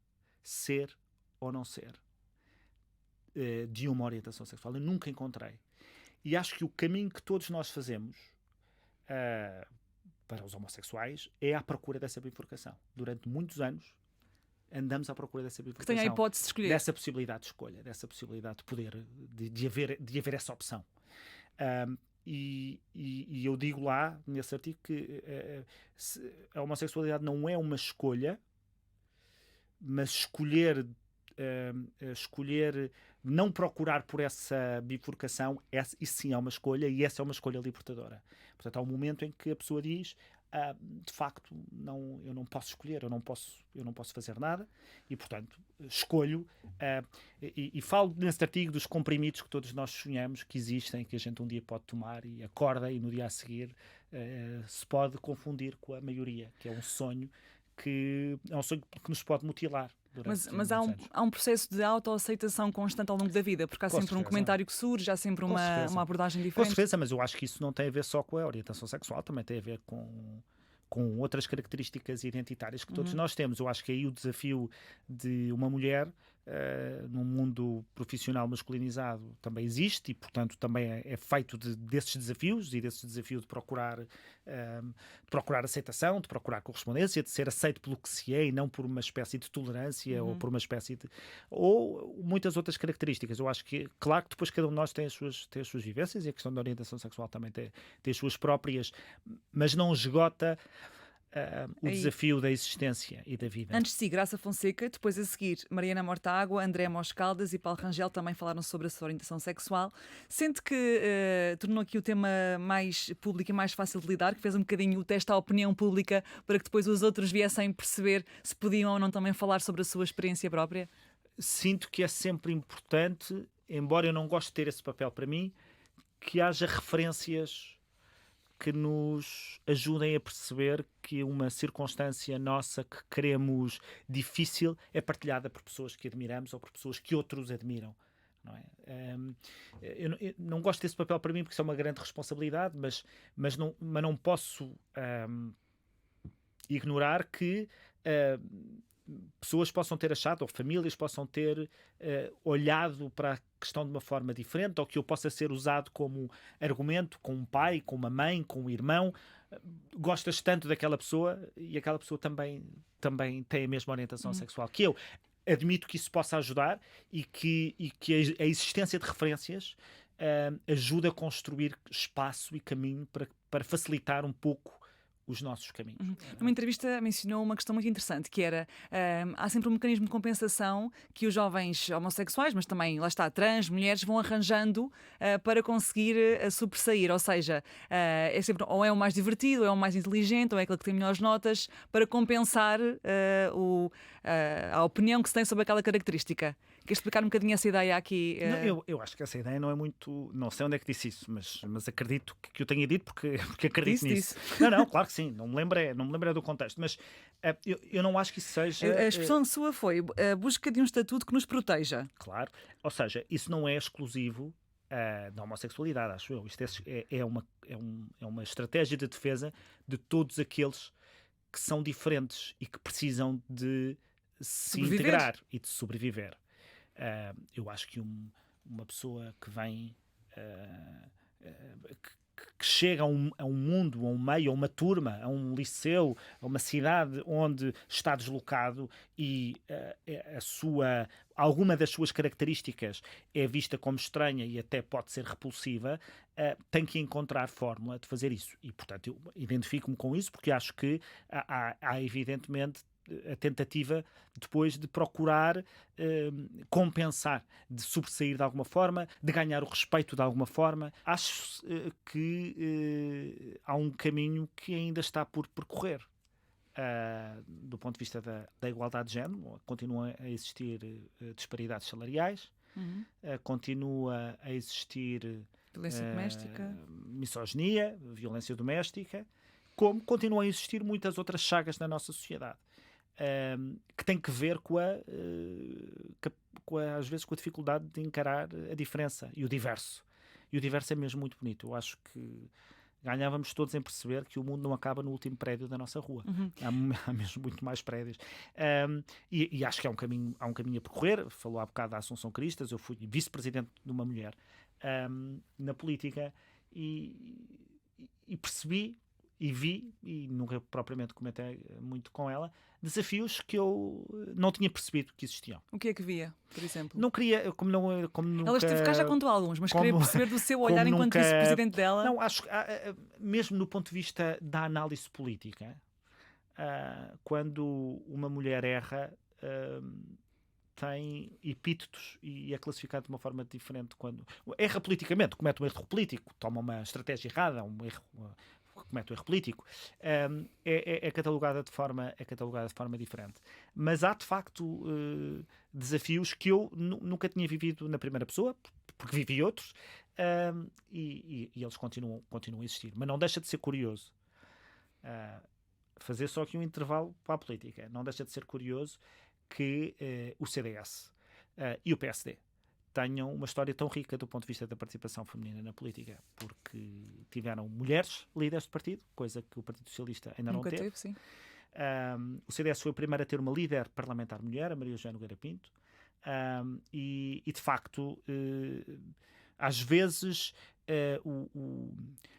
Speaker 2: ser ou não ser de uma orientação sexual. Eu nunca encontrei. E acho que o caminho que todos nós fazemos para os homossexuais é à procura dessa bifurcação. Durante muitos anos andamos à procura dessa bifurcação.
Speaker 1: Que tem a hipótese de escolher.
Speaker 2: Dessa possibilidade de escolha, dessa possibilidade de poder, de haver essa opção. E eu digo lá, nesse artigo, que a homossexualidade não é uma escolha, mas escolher não procurar por essa bifurcação, isso sim é uma escolha, e essa é uma escolha libertadora. Portanto, há um momento em que a pessoa diz de facto, eu não posso escolher, eu não posso fazer nada, e portanto escolho, e falo nesse artigo dos comprimidos que todos nós sonhamos que existem, que a gente um dia pode tomar e acorda e no dia a seguir se pode confundir com a maioria, que é um sonho que nos pode mutilar.
Speaker 1: Mas há um processo de autoaceitação constante ao longo da vida, porque há sempre um comentário que surge, há sempre uma abordagem diferente.
Speaker 2: Com certeza, mas eu acho que isso não tem a ver só com a orientação sexual, também tem a ver com outras características identitárias que todos nós temos. Eu acho que aí o desafio de uma mulher num mundo profissional masculinizado também existe e, portanto, também é feito desses desafios e desse desafio de procurar aceitação, de procurar correspondência, de ser aceito pelo que se é e não por uma espécie de tolerância ou por uma espécie de... ou muitas outras características. Eu acho que, claro que depois cada um de nós tem as suas vivências e a questão da orientação sexual também tem as suas próprias, mas não esgota o desafio da existência e da vida.
Speaker 1: Antes de si, Graça Fonseca, depois a seguir, Mariana Mortágua, André Moscaldas e Paulo Rangel também falaram sobre a sua orientação sexual. Sente que tornou aqui o tema mais público e mais fácil de lidar, que fez um bocadinho o teste à opinião pública para que depois os outros viessem perceber se podiam ou não também falar sobre a sua experiência própria?
Speaker 2: Sinto que é sempre importante, embora eu não goste de ter esse papel para mim, que haja referências que nos ajudem a perceber que uma circunstância nossa que queremos difícil é partilhada por pessoas que admiramos ou por pessoas que outros admiram. Não é? Eu não gosto desse papel para mim porque isso é uma grande responsabilidade, mas não posso ignorar que pessoas possam ter achado, ou famílias possam ter olhado para a questão de uma forma diferente, ou que eu possa ser usado como argumento com um pai, com uma mãe, com um irmão. Gostas tanto daquela pessoa e aquela pessoa também tem a mesma orientação sexual que eu. Admito que isso possa ajudar e que a existência de referências ajuda a construir espaço e caminho para facilitar um pouco os nossos caminhos.
Speaker 1: Numa entrevista mencionou uma questão muito interessante, que era, há sempre um mecanismo de compensação que os jovens homossexuais, mas também, lá está, trans, mulheres, vão arranjando para conseguir sobressair, ou seja, é sempre, ou é o mais divertido, ou é o mais inteligente, ou é aquele que tem melhores notas, para compensar a opinião que se tem sobre aquela característica. Queres explicar um bocadinho essa ideia aqui?
Speaker 2: Não, eu acho que essa ideia não é muito... Não sei onde é que disse isso, mas acredito que eu tenha dito porque acredito nisso. Não, claro que sim. Não me lembro do contexto. Mas eu não acho que isso seja...
Speaker 1: A expressão sua foi a busca de um estatuto que nos proteja.
Speaker 2: Claro. Ou seja, isso não é exclusivo da homossexualidade, acho eu. Isto é uma estratégia de defesa de todos aqueles que são diferentes e que precisam de se integrar e de sobreviver. Eu acho que uma pessoa que vem que chega a um mundo, a um meio, a uma turma, a um liceu, a uma cidade onde está deslocado e alguma das suas características é vista como estranha e até pode ser repulsiva, tem que encontrar fórmula de fazer isso. E, portanto, eu identifico-me com isso porque acho que há evidentemente a tentativa depois de procurar compensar, de sobressair de alguma forma, de ganhar o respeito de alguma forma. Acho que há um caminho que ainda está por percorrer. Do ponto de vista da igualdade de género, continuam a existir disparidades salariais, continua a existir
Speaker 1: violência doméstica,
Speaker 2: misoginia, violência doméstica, como continuam a existir muitas outras chagas na nossa sociedade. Que tem que ver às vezes com a dificuldade de encarar a diferença e o diverso. E o diverso é mesmo muito bonito. Eu acho que ganhávamos todos em perceber que o mundo não acaba no último prédio da nossa rua. Há mesmo muito mais prédios. E acho que há um caminho a percorrer. Falou há bocado da Assunção Cristas. Eu fui vice-presidente de uma mulher na política e percebi e vi, e nunca propriamente comentei muito com ela, desafios que eu não tinha percebido que existiam.
Speaker 1: O que é que via, por exemplo?
Speaker 2: Não queria, como nunca...
Speaker 1: Ela esteve cá, já contou alguns, mas queria perceber do seu olhar enquanto vice-presidente dela.
Speaker 2: Não, acho que, mesmo do ponto de vista da análise política, quando uma mulher erra, tem epítetos e é classificado de uma forma diferente. Quando erra politicamente, comete um erro político, toma uma estratégia errada, comete um erro político, é catalogada de forma diferente. Mas há, de facto, desafios que eu nunca tinha vivido na primeira pessoa, porque vivi outros, e eles continuam a existir. Mas não deixa de ser curioso. Fazer só aqui um intervalo para a política. Não deixa de ser curioso que o CDS e o PSD tenham uma história tão rica do ponto de vista da participação feminina na política, porque tiveram mulheres líderes de partido, coisa que o Partido Socialista ainda
Speaker 1: nunca
Speaker 2: não teve.
Speaker 1: Sim.
Speaker 2: O CDS foi o primeiro a ter uma líder parlamentar mulher, a Maria Eugênia Nogueira Pinto. De facto, às vezes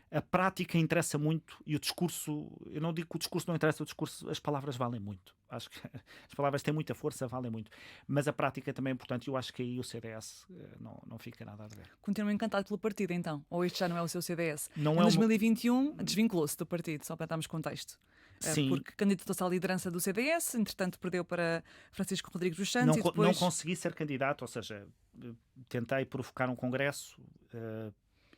Speaker 2: a prática interessa muito e o discurso, eu não digo que o discurso não interessa, as palavras valem muito. Acho que as palavras têm muita força, valem muito. Mas a prática também é importante e eu acho que aí o CDS não fica nada a ver.
Speaker 1: Continua encantado pelo partido, então? Ou este já não é o seu CDS?
Speaker 2: Não
Speaker 1: Em
Speaker 2: é
Speaker 1: 2021, desvinculou-se do partido, só para darmos contexto.
Speaker 2: Sim.
Speaker 1: Porque candidatou-se à liderança do CDS, entretanto perdeu para Francisco Rodrigues dos Santos
Speaker 2: Não,
Speaker 1: e depois...
Speaker 2: não consegui ser candidato, ou seja, tentei provocar um congresso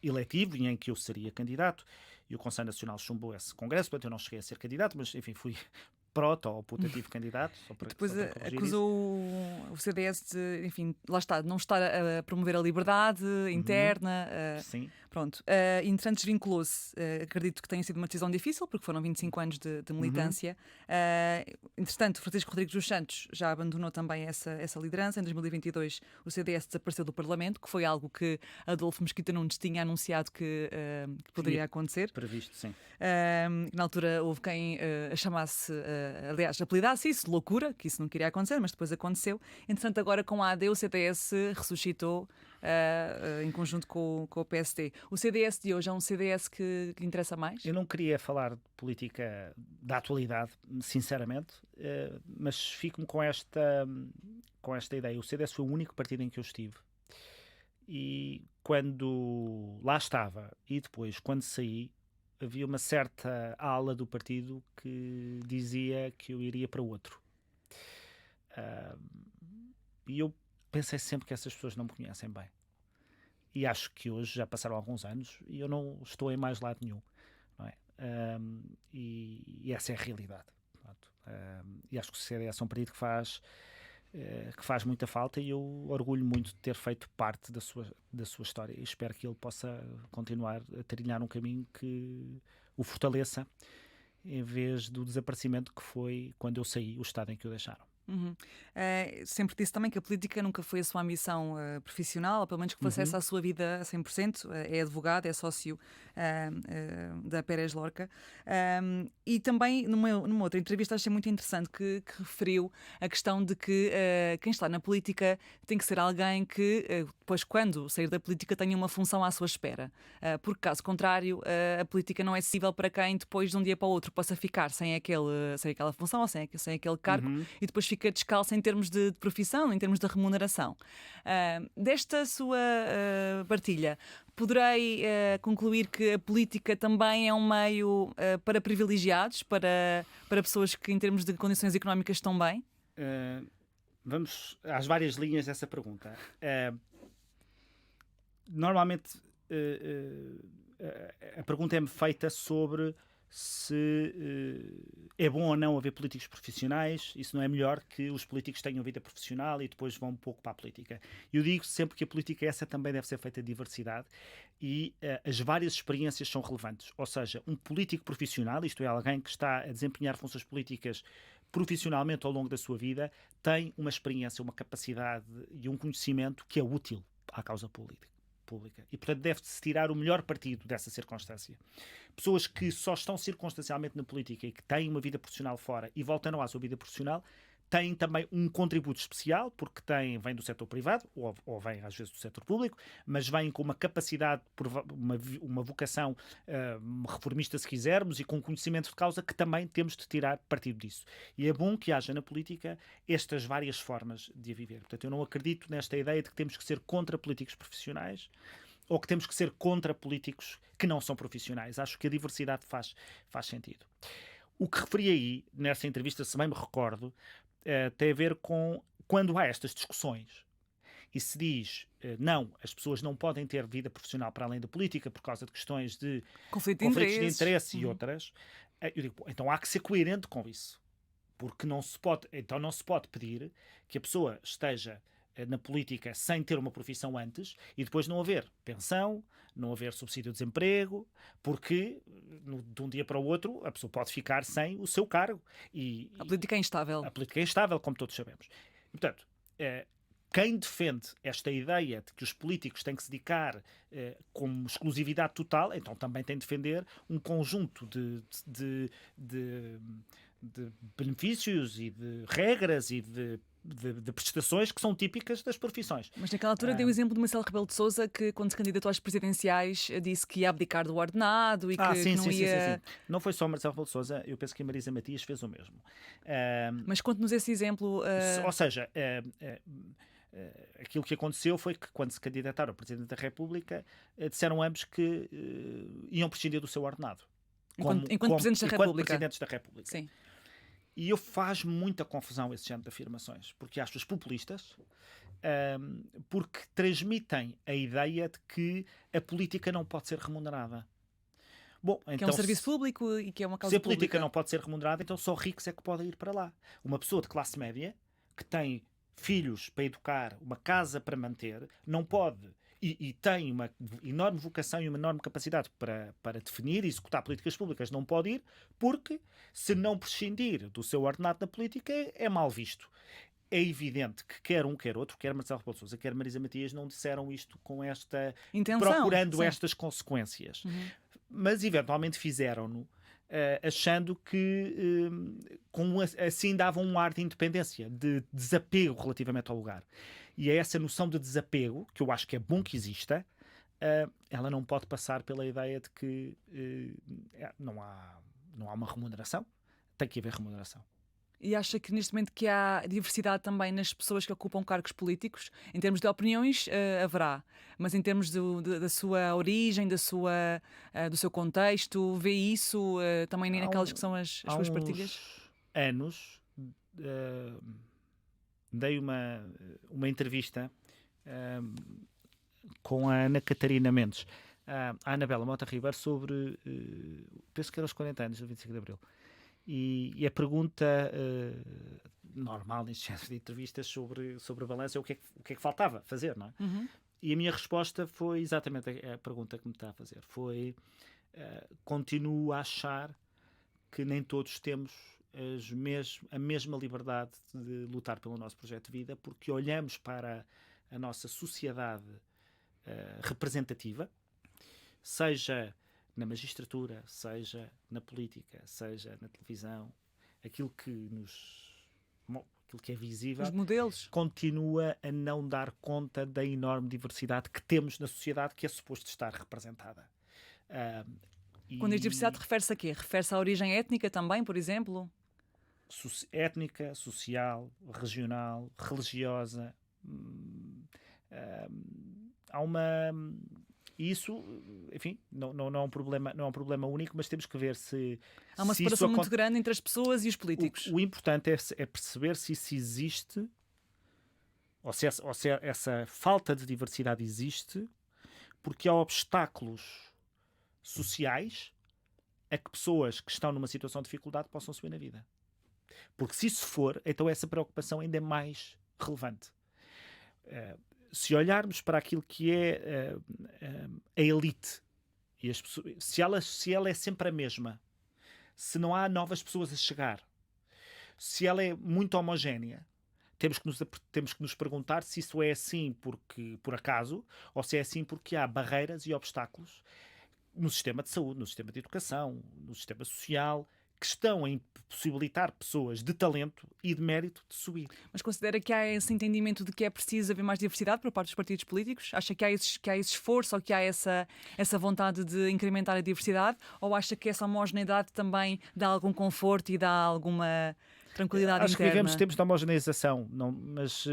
Speaker 2: eletivo em que eu seria candidato e o Conselho Nacional chumbou esse congresso, portanto eu não cheguei a ser candidato, mas enfim, fui proto ou putativo candidato.
Speaker 1: Depois acusou o CDS de, enfim, lá está, de não estar a promover a liberdade interna.
Speaker 2: Sim.
Speaker 1: Pronto. Entretanto, desvinculou-se. Acredito que tenha sido uma decisão difícil, porque foram 25 anos de militância. Entretanto, Francisco Rodrigues dos Santos já abandonou também essa liderança. Em 2022, o CDS desapareceu do Parlamento, que foi algo que Adolfo Mesquita Nunes tinha anunciado que poderia acontecer.
Speaker 2: Previsto, sim.
Speaker 1: Na altura houve quem a chamasse, aliás, apelidasse isso de loucura, que isso não queria acontecer, mas depois aconteceu. Entretanto, agora com a AD, o CDS ressuscitou em conjunto com o PSD. O CDS de hoje é um CDS que lhe interessa mais?
Speaker 2: Eu não queria falar de política da atualidade, sinceramente, mas fico-me com esta ideia. O CDS foi o único partido em que eu estive. E quando lá estava e depois, quando saí, havia uma certa ala do partido que dizia que eu iria para outro. E eu pensei sempre que essas pessoas não me conhecem bem. E acho que hoje já passaram alguns anos e eu não estou em mais lado nenhum. Não é? E essa é a realidade. E acho que o CDS é um partido que faz muita falta e eu orgulho muito de ter feito parte da sua história e espero que ele possa continuar a trilhar um caminho que o fortaleça em vez do desaparecimento que foi quando eu saí, o estado em que o deixaram.
Speaker 1: Sempre disse também que a política nunca foi a sua ambição profissional, ou pelo menos que fosse essa a sua vida a 100%. É advogado, é sócio da Pérez Lorca. E também, numa outra entrevista, achei muito interessante que referiu a questão de que quem está na política tem que ser alguém que, depois, quando sair da política, tenha uma função à sua espera. Porque, caso contrário, a política não é acessível para quem, depois de um dia para o outro, possa ficar sem aquela função ou sem aquele cargo e depois fica descalço em termos de profissão, em termos de remuneração. Desta sua partilha, poderei concluir que a política também é um meio para privilegiados, para pessoas que, em termos de condições económicas, estão bem?
Speaker 2: Vamos às várias linhas dessa pergunta. Normalmente, a pergunta é-me feita sobre se é bom ou não haver políticos profissionais, isso não é melhor que os políticos tenham vida profissional e depois vão um pouco para a política. Eu digo sempre que a política essa também deve ser feita de diversidade e as várias experiências são relevantes. Ou seja, um político profissional, isto é, alguém que está a desempenhar funções políticas profissionalmente ao longo da sua vida, tem uma experiência, uma capacidade e um conhecimento que é útil à causa pública. E, portanto, deve-se tirar o melhor partido dessa circunstância. Pessoas que só estão circunstancialmente na política e que têm uma vida profissional fora e voltam à sua vida profissional, têm também um contributo especial, porque vêm do setor privado, ou vêm às vezes do setor público, mas vêm com uma capacidade, uma vocação reformista, se quisermos, e com conhecimento de causa que também temos de tirar partido disso. E é bom que haja na política estas várias formas de a viver. Portanto, eu não acredito nesta ideia de que temos que ser contra políticos profissionais ou que temos que ser contra políticos que não são profissionais. Acho que a diversidade faz sentido. O que referi aí, nessa entrevista, se bem me recordo, tem a ver com quando há estas discussões e se diz não, as pessoas não podem ter vida profissional para além da política por causa de questões de conflitos de interesse e outras, eu digo, então há que ser coerente com isso, porque não se pode pedir que a pessoa esteja na política sem ter uma profissão antes e depois não haver pensão, não haver subsídio de desemprego, porque de um dia para o outro a pessoa pode ficar sem o seu cargo. A
Speaker 1: política é instável.
Speaker 2: A política é instável, como todos sabemos. E, portanto, quem defende esta ideia de que os políticos têm que se dedicar como exclusividade total, então também tem de defender um conjunto de benefícios e de regras e de de prestações que são típicas das profissões.
Speaker 1: Mas naquela altura deu o exemplo de Marcelo Rebelo de Sousa, que quando se candidatou às presidenciais disse que ia abdicar do ordenado e que não ia...
Speaker 2: Sim. Não foi só Marcelo Rebelo de Sousa, eu penso que a Marisa Matias fez o mesmo.
Speaker 1: Mas conte-nos esse exemplo.
Speaker 2: Ou seja, aquilo que aconteceu foi que quando se candidataram a Presidente da República, disseram ambos que iam prescindir do seu ordenado.
Speaker 1: Enquanto Presidentes da República.
Speaker 2: Presidentes da República.
Speaker 1: Sim.
Speaker 2: E eu faz muita confusão esse género de afirmações, porque acho-os populistas, porque transmitem a ideia de que a política não pode ser remunerada. Bom,
Speaker 1: que é um serviço público e que é uma causa
Speaker 2: pública. Se a política
Speaker 1: pública
Speaker 2: não pode ser remunerada, então só ricos é que podem ir para lá. Uma pessoa de classe média, que tem filhos para educar, uma casa para manter, não pode... E tem uma enorme vocação e uma enorme capacidade para definir e executar políticas públicas, não pode ir, porque se não prescindir do seu ordenado na política é mal visto. É evidente que quer um, quer outro, quer Marcelo Rebelo de Sousa, quer Marisa Matias, não disseram isto com esta...
Speaker 1: intenção,
Speaker 2: procurando
Speaker 1: sim,
Speaker 2: estas consequências. Mas eventualmente fizeram-no achando que assim davam um ar de independência, de desapego relativamente ao lugar. E é essa noção de desapego, que eu acho que é bom que exista, ela não pode passar pela ideia de que não há uma remuneração. Tem que haver remuneração.
Speaker 1: E acha que neste momento que há diversidade também nas pessoas que ocupam cargos políticos? Em termos de opiniões, haverá. Mas em termos da sua origem, do seu contexto, vê isso também naquelas que são as suas partilhas?
Speaker 2: Há uns anos dei uma entrevista com a Ana Catarina Mendes, a Anabela Mota Ribeiro, sobre, penso que era os 40 anos do 25 de Abril. E a pergunta normal neste género de entrevistas sobre a balança é o que é que faltava fazer, não é? E a minha resposta foi exatamente a pergunta que me está a fazer. Foi, continuo a achar que nem todos temos a mesma liberdade de lutar pelo nosso projeto de vida, porque olhamos para a nossa sociedade representativa, seja na magistratura, seja na política, seja na televisão, aquilo que é visível,
Speaker 1: os modelos,
Speaker 2: continua a não dar conta da enorme diversidade que temos na sociedade, que é suposto estar representada.
Speaker 1: Quando diz diversidade, refere-se a quê? Refere-se à origem étnica também, por exemplo?
Speaker 2: Étnica, social, regional, religiosa. Há uma... Isso, enfim, não é um problema único, mas temos que ver se...
Speaker 1: Há uma separação muito grande entre as pessoas e os políticos.
Speaker 2: O importante é perceber se isso existe, ou se essa falta de diversidade existe, porque há obstáculos sociais a que pessoas que estão numa situação de dificuldade possam subir na vida. Porque se isso for, então essa preocupação ainda é mais relevante. Se olharmos para aquilo que é a elite, e as pessoas, se ela é sempre a mesma, se não há novas pessoas a chegar, se ela é muito homogénea, temos que nos perguntar se isso é assim por acaso, ou se é assim porque há barreiras e obstáculos no sistema de saúde, no sistema de educação, no sistema social, que estão a impossibilitar pessoas de talento e de mérito de subir.
Speaker 1: Mas considera que há esse entendimento de que é preciso haver mais diversidade por parte dos partidos políticos? Acha que há esse esforço ou que há essa vontade de incrementar a diversidade? Ou acha que essa homogeneidade também dá algum conforto e dá alguma tranquilidade
Speaker 2: interna? Acho que vivemos tempos de homogeneização, mas...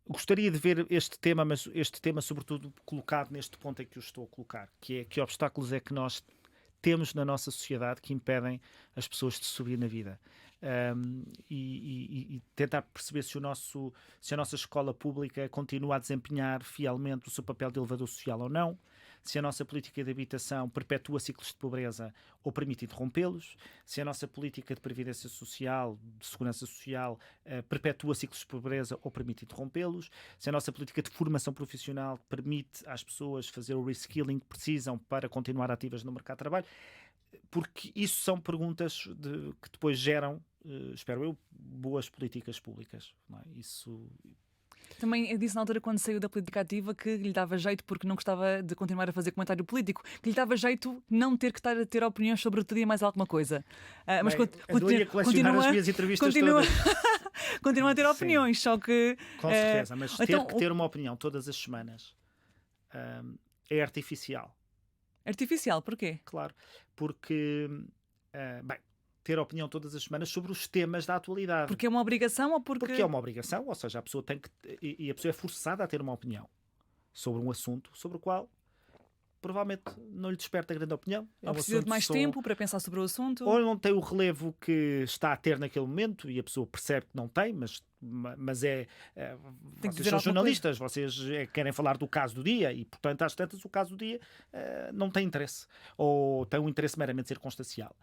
Speaker 2: gostaria de ver este tema sobretudo colocado neste ponto em que eu estou a colocar, que é que obstáculos é que nós temos na nossa sociedade que impedem as pessoas de subir na vida. E tentar perceber se a nossa escola pública continua a desempenhar fielmente o seu papel de elevador social ou não, se a nossa política de habitação perpetua ciclos de pobreza ou permite interrompê-los, se a nossa política de previdência social, de segurança social, perpetua ciclos de pobreza ou permite interrompê-los, se a nossa política de formação profissional permite às pessoas fazer o reskilling que precisam para continuar ativas no mercado de trabalho, porque isso são perguntas que depois geram, espero eu, boas políticas públicas. Não é? Isso...
Speaker 1: Também disse na altura, quando saiu da política ativa, que lhe dava jeito, porque não gostava de continuar a fazer comentário político, que lhe dava jeito não ter que estar a ter opiniões sobre tudo e mais alguma coisa. Mas
Speaker 2: Bem, andou-lhe a colecionar as minhas entrevistas todas.
Speaker 1: Continua a ter opiniões, só que...
Speaker 2: Com certeza, mas
Speaker 1: então,
Speaker 2: ter uma opinião todas as semanas é artificial.
Speaker 1: Artificial, porquê?
Speaker 2: Claro, porque, bem, ter opinião todas as semanas sobre os temas da atualidade.
Speaker 1: Porque é uma obrigação ou
Speaker 2: Porque é uma obrigação, ou seja, a pessoa tem que... E a pessoa é forçada a ter uma opinião sobre um assunto sobre o qual provavelmente não lhe desperta grande opinião.
Speaker 1: Ou precisa de mais tempo para pensar sobre o assunto.
Speaker 2: Ou não tem o relevo que está a ter naquele momento e a pessoa percebe que não tem, mas vocês são jornalistas, vocês querem falar do caso do dia e, portanto, às tantas, o caso do dia não tem interesse. Ou tem um interesse meramente circunstancial.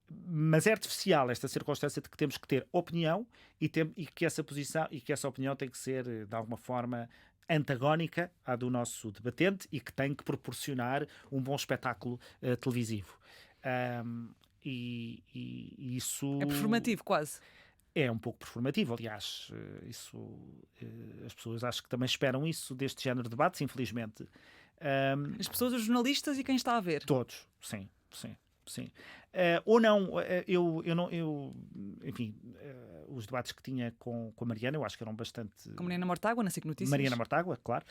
Speaker 2: Mas é artificial esta circunstância de que temos que ter opinião e que essa posição e que essa opinião tem que ser, de alguma forma, antagónica à do nosso debatente e que tem que proporcionar um bom espetáculo televisivo. E isso...
Speaker 1: É performativo, quase.
Speaker 2: É um pouco performativo, aliás, as pessoas acho que também esperam isso deste género de debates, infelizmente.
Speaker 1: As pessoas, os jornalistas e quem está a ver.
Speaker 2: Todos, sim. Ou não, enfim, os debates que tinha com a Mariana, eu acho que eram bastante...
Speaker 1: Com a Mariana Mortágua, na SIC Notícias.
Speaker 2: Mariana Mortágua, claro.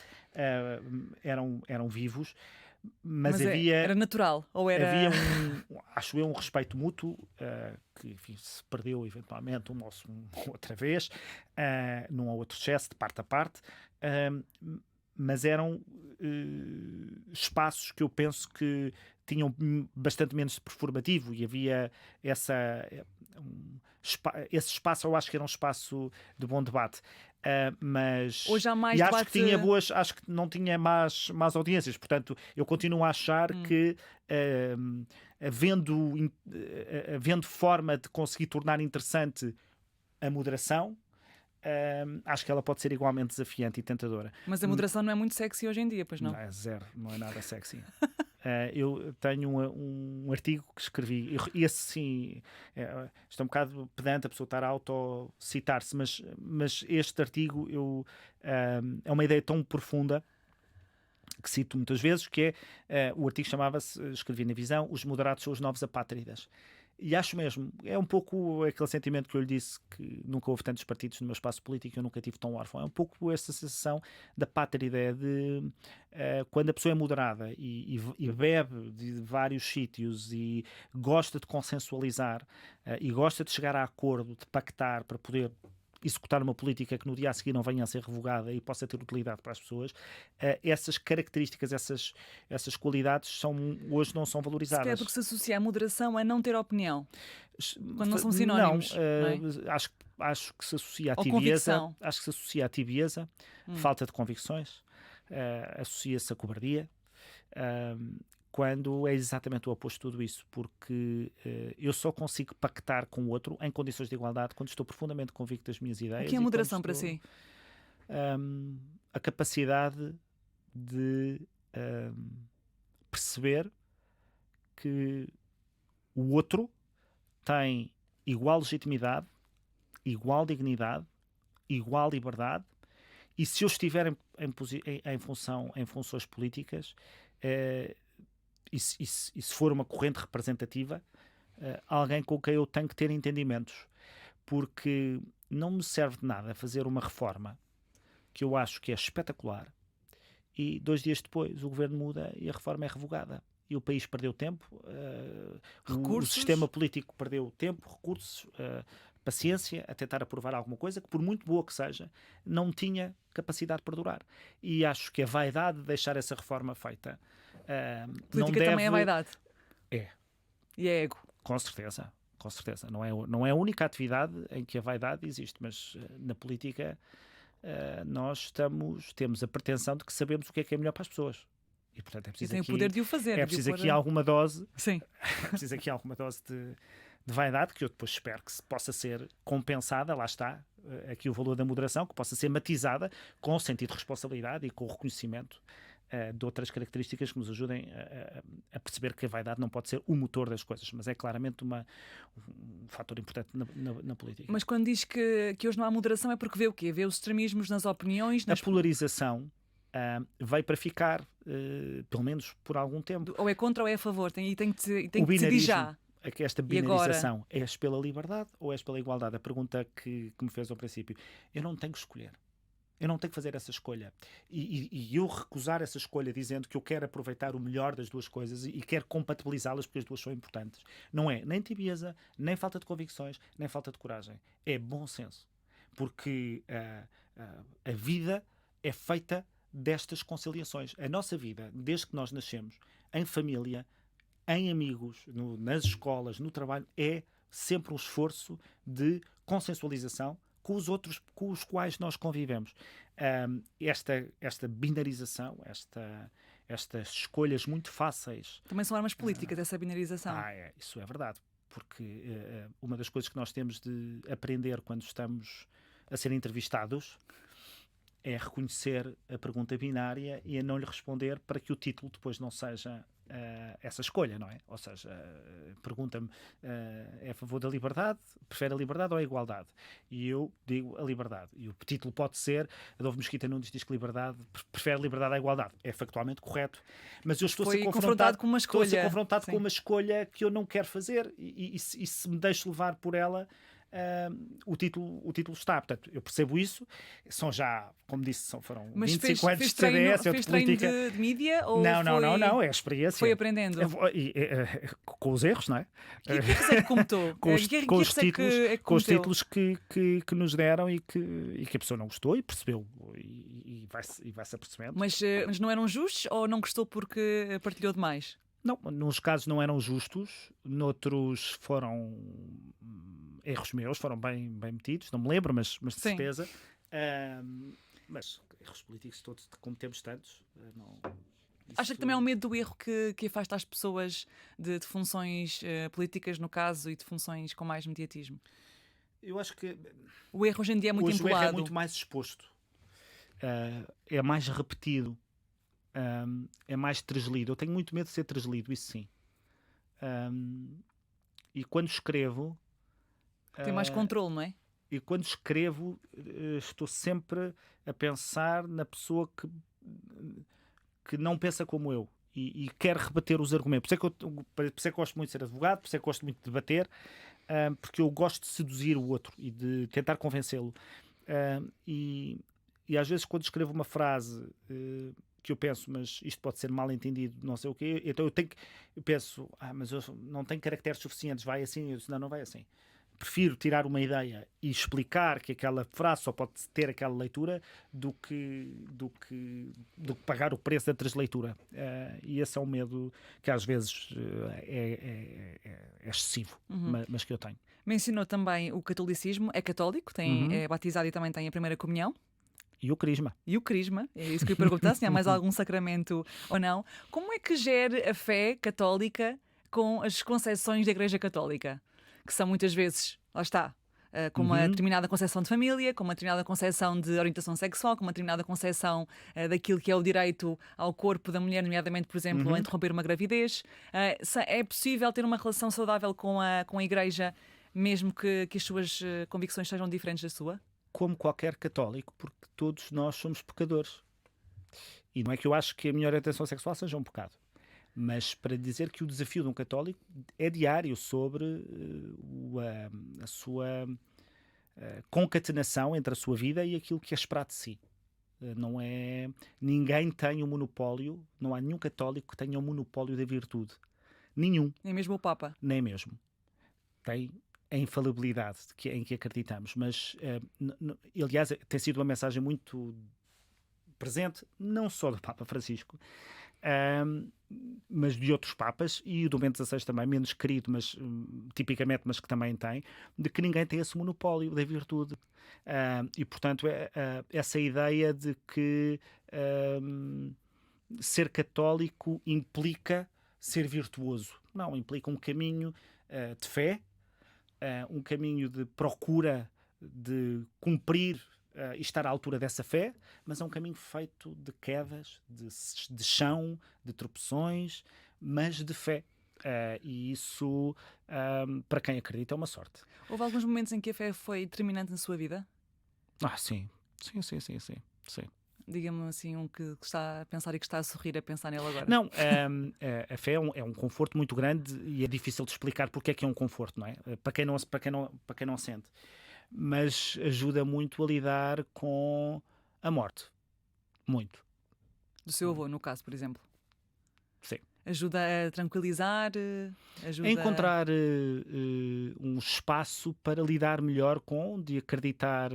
Speaker 2: Eram vivos, mas havia...
Speaker 1: Era natural? Ou era...
Speaker 2: Havia acho eu, um respeito mútuo, que, enfim, se perdeu eventualmente uma outra vez, num ou outro excesso, de parte a parte, mas eram espaços que eu penso que tinham bastante menos de performativo e havia esse espaço, eu acho que era um espaço de bom debate. Mas
Speaker 1: hoje há mais
Speaker 2: acho
Speaker 1: debate...
Speaker 2: que acho que não tinha más audiências, portanto eu continuo a achar que havendo forma de conseguir tornar interessante a moderação, acho que ela pode ser igualmente desafiante e tentadora.
Speaker 1: Mas a moderação não é muito sexy hoje em dia, pois não?
Speaker 2: Não é zero, não é nada sexy. Eu tenho um artigo que escrevi, e esse sim, está um bocado pedante a pessoa estar a autocitar-se, mas este artigo é uma ideia tão profunda que cito muitas vezes, que o artigo chamava-se, escrevi na Visão, Os moderados são os novos apátridas. E acho mesmo, é um pouco aquele sentimento que eu lhe disse, que nunca houve tantos partidos no meu espaço político, eu nunca tive tão órfão. É um pouco essa sensação da pátrida, de quando a pessoa é moderada e bebe de vários sítios e gosta de consensualizar e gosta de chegar a acordo, de pactar para poder executar uma política que no dia a seguir não venha a ser revogada e possa ter utilidade para as pessoas, essas características, essas qualidades hoje não são valorizadas.
Speaker 1: Se calhar porque se associa a moderação a não ter opinião, quando não são sinónimos. Não,
Speaker 2: acho que se associa à tibieza, acho que se associa à tibieza, falta de convicções, associa-se à cobardia, quando é exatamente o oposto de tudo isso, porque eu só consigo pactar com o outro em condições de igualdade quando estou profundamente convicto das minhas ideias.
Speaker 1: O que é moderação para si?
Speaker 2: A capacidade de perceber que o outro tem igual legitimidade, igual dignidade, igual liberdade, e se eu estiver em funções políticas, e se for uma corrente representativa, alguém com quem eu tenho que ter entendimentos, porque não me serve de nada fazer uma reforma que eu acho que é espetacular e 2 dias depois o governo muda e a reforma é revogada e o país perdeu tempo, o sistema político perdeu tempo, recursos, paciência a tentar aprovar alguma coisa que, por muito boa que seja, não tinha capacidade de perdurar. E acho que a vaidade de deixar essa reforma feita
Speaker 1: política também é vaidade.
Speaker 2: É.
Speaker 1: E é ego.
Speaker 2: Com certeza. Não é a única atividade em que a vaidade existe, mas na política nós temos a pretensão de que sabemos o que é melhor para as pessoas. E, portanto, é preciso
Speaker 1: tem o poder de o fazer.
Speaker 2: É preciso aqui alguma dose.
Speaker 1: Sim.
Speaker 2: É preciso aqui alguma dose de vaidade, que eu depois espero que possa ser compensada, lá está, aqui o valor da moderação, que possa ser matizada com o sentido de responsabilidade e com o reconhecimento de outras características que nos ajudem a perceber que a vaidade não pode ser o motor das coisas, mas é claramente um fator importante na política.
Speaker 1: Mas quando diz que hoje não há moderação é porque vê o quê? Vê os extremismos nas opiniões?
Speaker 2: A polarização veio para ficar, pelo menos por algum tempo.
Speaker 1: Ou é contra ou é a favor? Tem que
Speaker 2: O
Speaker 1: decidir já.
Speaker 2: É que esta binarização, és pela liberdade ou és pela igualdade? A pergunta que me fez ao princípio. Eu não tenho que escolher. Eu não tenho que fazer essa escolha. E eu recusar essa escolha dizendo que eu quero aproveitar o melhor das duas coisas e quero compatibilizá-las porque as duas são importantes. Não é nem tibieza, nem falta de convicções, nem falta de coragem. É bom senso. Porque a vida é feita destas conciliações. A nossa vida, desde que nós nascemos, em família, em amigos, nas escolas, no trabalho, é sempre um esforço de consensualização com os outros com os quais nós convivemos. Esta binarização, estas escolhas muito fáceis...
Speaker 1: Também são armas políticas, essa binarização.
Speaker 2: Isso é verdade. Porque uma das coisas que nós temos de aprender quando estamos a ser entrevistados é reconhecer a pergunta binária e a não lhe responder para que o título depois não seja essa escolha, não é? Ou seja, pergunta-me, é a favor da liberdade, prefere a liberdade ou a igualdade? E eu digo a liberdade. E o título pode ser, Adolfo Mesquita Nunes diz que liberdade, prefere a liberdade à igualdade. É factualmente correto. Mas eu estou a ser confrontado
Speaker 1: com uma escolha.
Speaker 2: Estou a ser confrontado com uma escolha que eu não quero fazer e se me deixo levar por ela, o título está. Portanto, eu percebo isso. São já, como disse, foram 25 anos de CDS,
Speaker 1: de política. De mídia? Ou
Speaker 2: não, é a experiência.
Speaker 1: Foi aprendendo.
Speaker 2: Com os erros, não é?
Speaker 1: Que erros é que cometou?
Speaker 2: Com os títulos que nos deram e que a pessoa não gostou e percebeu e vai-se apercebendo.
Speaker 1: Mas não eram justos ou não gostou porque partilhou demais?
Speaker 2: Não, nos casos não eram justos, noutros foram erros meus, foram bem metidos, não me lembro, mas de certeza. Mas erros políticos todos, como temos tantos, não...
Speaker 1: Acha que também é um medo do erro que afasta as pessoas de funções políticas, no caso, e de funções com mais mediatismo?
Speaker 2: Eu acho que...
Speaker 1: O erro hoje em dia é muito empolado.
Speaker 2: O erro é muito mais exposto. É mais repetido. É mais traslido. Eu tenho muito medo de ser traslido, isso sim. E quando escrevo...
Speaker 1: Tem mais controle, não é?
Speaker 2: E quando escrevo, estou sempre a pensar na pessoa que não pensa como eu e quer rebater os argumentos. Por isso é que eu gosto muito de ser advogado, por isso é que gosto muito de debater, porque eu gosto de seduzir o outro e de tentar convencê-lo. E às vezes, quando escrevo uma frase que eu penso, mas isto pode ser mal entendido, não sei o quê, então eu penso, mas eu não tenho caracteres suficientes, vai assim? Eu disse, não vai assim. Prefiro tirar uma ideia e explicar que aquela frase só pode ter aquela leitura do que pagar o preço da transleitura. E esse é um medo que às vezes é excessivo, mas que eu tenho.
Speaker 1: Mencionou também o catolicismo, é católico, é batizado e também tem a primeira comunhão.
Speaker 2: E o crisma.
Speaker 1: É isso que eu ia perguntar, se há mais algum sacramento ou não. Como é que gera a fé católica com as concepções da Igreja Católica? Que são muitas vezes, lá está, com uma determinada concepção de família, com uma determinada concepção de orientação sexual, com uma determinada concepção daquilo que é o direito ao corpo da mulher, nomeadamente, por exemplo, a interromper uma gravidez. É possível ter uma relação saudável com a Igreja, mesmo que as suas convicções sejam diferentes da sua?
Speaker 2: Como qualquer católico, porque todos nós somos pecadores. E não é que eu acho que a minha orientação sexual seja um pecado. Mas para dizer que o desafio de um católico é diário sobre a sua concatenação entre a sua vida e aquilo que é esperado de si. Não é... Ninguém tem o monopólio, não há nenhum católico que tenha o monopólio da virtude. Nenhum.
Speaker 1: Nem mesmo o Papa?
Speaker 2: Nem mesmo. Tem a infalibilidade em que acreditamos. Mas, aliás, tem sido uma mensagem muito presente, não só do Papa Francisco, mas de outros papas, e o do Bento XVI também, menos querido, mas tipicamente, mas que também tem, de que ninguém tem esse monopólio da virtude. E, portanto, essa ideia de que ser católico implica ser virtuoso. Não, implica um caminho de fé, um caminho de procura de cumprir e estar à altura dessa fé, mas é um caminho feito de quedas, de chão, de tropeções, mas de fé. E isso, para quem acredita, é uma sorte.
Speaker 1: Houve alguns momentos em que a fé foi determinante na sua vida?
Speaker 2: Sim. Sim.
Speaker 1: Diga-me assim, um que está a pensar e que está a sorrir a pensar nele agora.
Speaker 2: Não, a fé é um conforto muito grande e é difícil de explicar porque é que é um conforto, não é? Para quem não sente. Mas ajuda muito a lidar com a morte. Muito.
Speaker 1: Do seu avô, no caso, por exemplo.
Speaker 2: Sim.
Speaker 1: Ajuda a tranquilizar? Ajuda
Speaker 2: A encontrar um espaço para lidar melhor de acreditar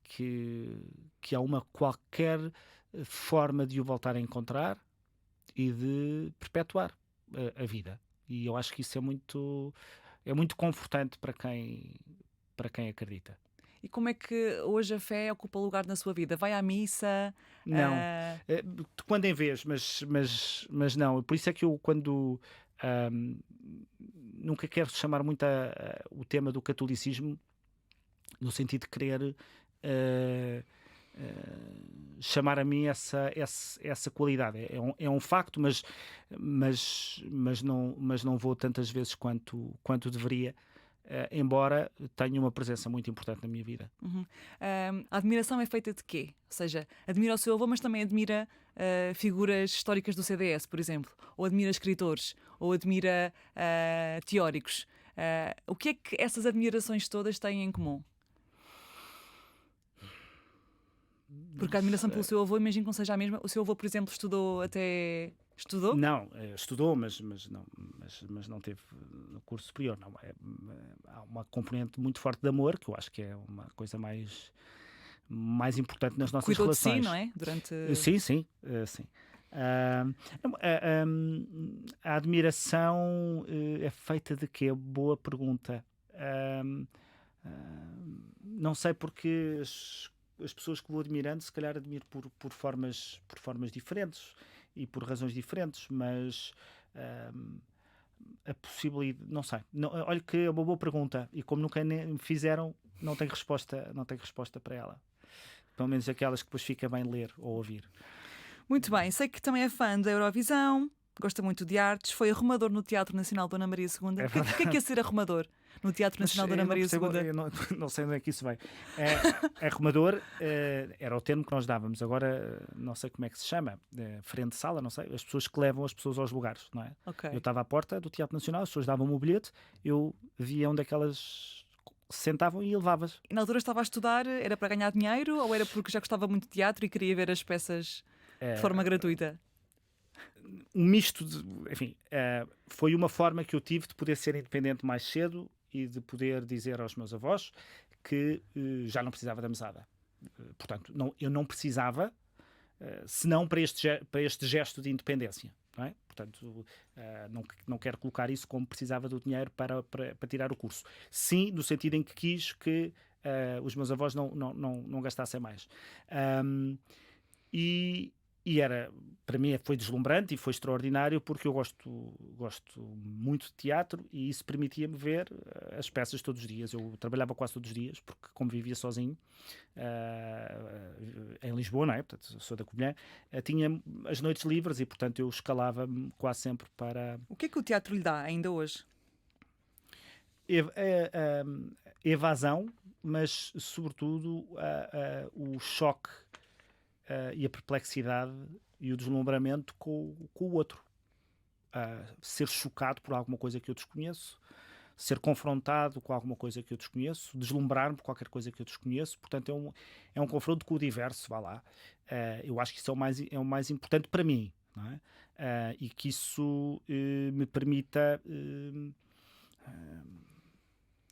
Speaker 2: que há uma qualquer forma de o voltar a encontrar e de perpetuar a vida. E eu acho que isso é muito confortante para quem acredita.
Speaker 1: E como é que hoje a fé ocupa lugar na sua vida? Vai à missa?
Speaker 2: Não, de quando em vez, mas não. Por isso é que eu, quando nunca quero chamar muito o tema do catolicismo no sentido de querer chamar a mim essa qualidade. É um facto, mas não vou tantas vezes quanto deveria. Embora tenha uma presença muito importante na minha vida.
Speaker 1: Uhum. A admiração é feita de quê? Ou seja, admira o seu avô, mas também admira figuras históricas do CDS, por exemplo, ou admira escritores, ou admira teóricos. O que é que essas admirações todas têm em comum? Porque a admiração pelo seu avô, imagino que não seja a mesma. O seu avô, por exemplo, estudou?
Speaker 2: Não, estudou, mas não teve no curso superior. Não, há uma componente muito forte de amor, que eu acho que é uma coisa mais importante nas nossas
Speaker 1: Cuidou
Speaker 2: relações.
Speaker 1: de si, não é?
Speaker 2: Sim. A admiração é feita de quê? Boa pergunta. Não sei porque as pessoas que vou admirando, se calhar admiro por formas diferentes e por razões diferentes, mas a possibilidade, não sei. Olha que é uma boa pergunta e como nunca me fizeram, não tenho resposta para ela. Pelo menos aquelas que depois fica bem ler ou ouvir.
Speaker 1: Muito bem, sei que também é fã da Eurovisão, gosta muito de artes, foi arrumador no Teatro Nacional Dona Maria II. O que é ser arrumador no Teatro Nacional Dona Maria II?
Speaker 2: Eu não sei onde é que isso vem. Arrumador era o termo que nós dávamos. Agora não sei como é que se chama. Frente de sala, não sei. As pessoas que levam as pessoas aos lugares, não é?
Speaker 1: Okay.
Speaker 2: Eu estava à porta do Teatro Nacional, as pessoas davam-me o bilhete, eu via onde é que elas se sentavam e levava-as.
Speaker 1: E na altura estava a estudar, era para ganhar dinheiro ou era porque já gostava muito de teatro e queria ver as peças de forma gratuita?
Speaker 2: Um misto enfim, foi uma forma que eu tive de poder ser independente mais cedo e de poder dizer aos meus avós que já não precisava da mesada. Portanto, eu não precisava, senão para este gesto de independência. Não é? Portanto, não quero colocar isso como precisava do dinheiro para tirar o curso. Sim, no sentido em que quis que os meus avós não gastassem mais. E para mim foi deslumbrante e foi extraordinário porque eu gosto muito de teatro e isso permitia-me ver as peças todos os dias. Eu trabalhava quase todos os dias porque como vivia sozinho em Lisboa, não é? Portanto, sou da Covilhã, tinha as noites livres e portanto eu escalava-me quase sempre para...
Speaker 1: O que é que o teatro lhe dá ainda hoje?
Speaker 2: Evasão, mas sobretudo o choque e a perplexidade e o deslumbramento com o outro. Ser chocado por alguma coisa que eu desconheço, ser confrontado com alguma coisa que eu desconheço, deslumbrar-me por qualquer coisa que eu desconheço. Portanto, é um confronto com o diverso, vá lá. Eu acho que isso é o mais importante para mim, não é? E que isso me permita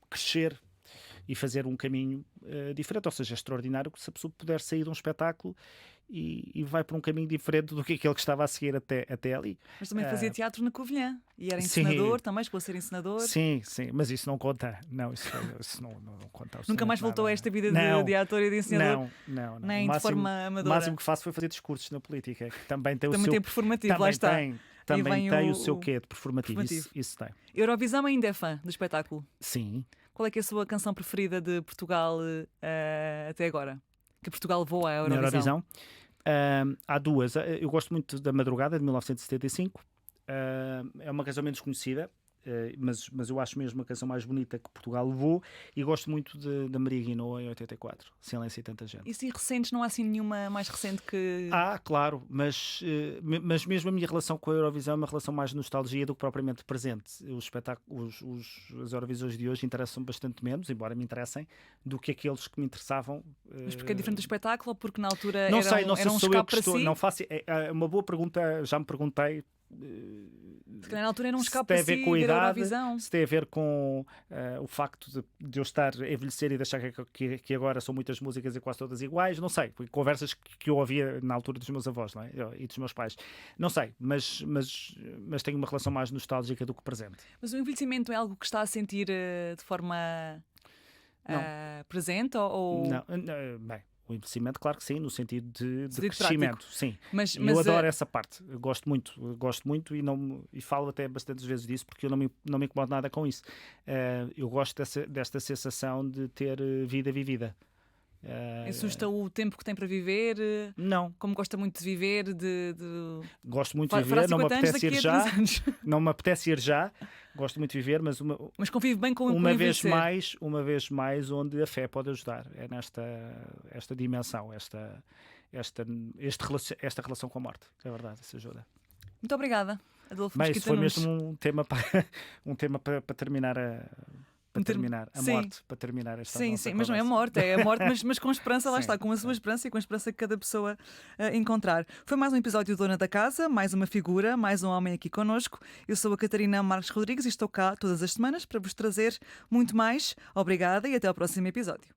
Speaker 2: crescer e fazer um caminho diferente. Ou seja, é extraordinário que se a pessoa puder sair de um espetáculo e vai por um caminho diferente do que aquele que estava a seguir até ali.
Speaker 1: Mas também fazia teatro na Covilhã e era encenador também, chegou a ser encenador.
Speaker 2: Sim, mas isso não conta. Não, isso não conta.
Speaker 1: Nunca mais voltou a esta vida de ator e de encenador?
Speaker 2: Não.
Speaker 1: Nem de forma amadora?
Speaker 2: O máximo que faço foi fazer discursos na política, que também tem
Speaker 1: também tem performativo, lá está.
Speaker 2: Também tem o seu quê de performativo. Isso tem.
Speaker 1: Eurovisão ainda é fã do espetáculo?
Speaker 2: Sim.
Speaker 1: Qual é que é a sua canção preferida de Portugal até agora? Que Portugal voa à
Speaker 2: Na
Speaker 1: Eurovisão.
Speaker 2: Eurovisão. Há duas. Eu gosto muito da Madrugada, de 1975. É uma canção menos conhecida, mas eu acho mesmo a canção mais bonita que Portugal levou. E gosto muito da Maria Guinnó, em 84. Silêncio e Tanta Gente.
Speaker 1: E se recentes, não há assim nenhuma mais recente que.
Speaker 2: Claro, mas mesmo a minha relação com a Eurovisão é uma relação mais de nostalgia do que propriamente presente. Os espetáculos, as Eurovisões de hoje interessam bastante menos, embora me interessem, do que aqueles que me interessavam.
Speaker 1: Mas porque é diferente do espetáculo ou porque na altura
Speaker 2: Não
Speaker 1: era
Speaker 2: sei, não
Speaker 1: um,
Speaker 2: sei
Speaker 1: era um
Speaker 2: se sou eu
Speaker 1: escape
Speaker 2: que
Speaker 1: para
Speaker 2: estou.
Speaker 1: si?
Speaker 2: Não faço. É uma boa pergunta, já me perguntei.
Speaker 1: Se calhar na altura era um
Speaker 2: Se
Speaker 1: escape
Speaker 2: tem
Speaker 1: para
Speaker 2: a ver
Speaker 1: si,
Speaker 2: com a
Speaker 1: ver a
Speaker 2: idade,
Speaker 1: Eurovisão.
Speaker 2: se tem a ver com o facto de eu estar a envelhecer e de achar que agora são muitas músicas e quase todas iguais, não sei. Conversas que eu ouvia na altura dos meus avós, não é? E dos meus pais. Não sei, mas tenho uma relação mais nostálgica do que presente.
Speaker 1: Mas o envelhecimento é algo que está a sentir de forma presente ou...
Speaker 2: Não, bem, o envelhecimento, claro que sim, no sentido de
Speaker 1: Sentido
Speaker 2: crescimento,
Speaker 1: prático.
Speaker 2: sim.
Speaker 1: Mas,
Speaker 2: Eu adoro essa parte, eu gosto muito e falo até bastantes vezes disso porque eu não me incomodo nada com isso. Eu gosto desta sensação de ter vida vivida.
Speaker 1: assusta o tempo que tem para viver?
Speaker 2: Não.
Speaker 1: Como gosta muito de viver?
Speaker 2: Gosto muito de
Speaker 1: Fará
Speaker 2: viver, não me
Speaker 1: 50 anos
Speaker 2: apetece ir
Speaker 1: daqui a
Speaker 2: já.
Speaker 1: 3 anos.
Speaker 2: Não me apetece ir já. Gosto muito de viver, mas
Speaker 1: Mas convive bem com o
Speaker 2: uma vez
Speaker 1: envelhecer.
Speaker 2: mais onde a fé pode ajudar. É esta dimensão, esta relação com a morte. É verdade, isso ajuda.
Speaker 1: Muito obrigada, Adolfo
Speaker 2: Mas
Speaker 1: Mesquita
Speaker 2: foi
Speaker 1: Nunes.
Speaker 2: mesmo um tema para terminar a
Speaker 1: Sim.
Speaker 2: morte, para terminar esta
Speaker 1: Sim,
Speaker 2: nossa
Speaker 1: sim, mas não é a
Speaker 2: conversa.
Speaker 1: morte, é a morte, mas com esperança, lá
Speaker 2: Sim,
Speaker 1: está, com a sua esperança e com a esperança que cada pessoa encontrar. Foi mais um episódio do Dona da Casa, mais uma figura, mais um homem aqui connosco. Eu sou a Catarina Marques Rodrigues e estou cá todas as semanas para vos trazer muito mais. Obrigada e até ao próximo episódio.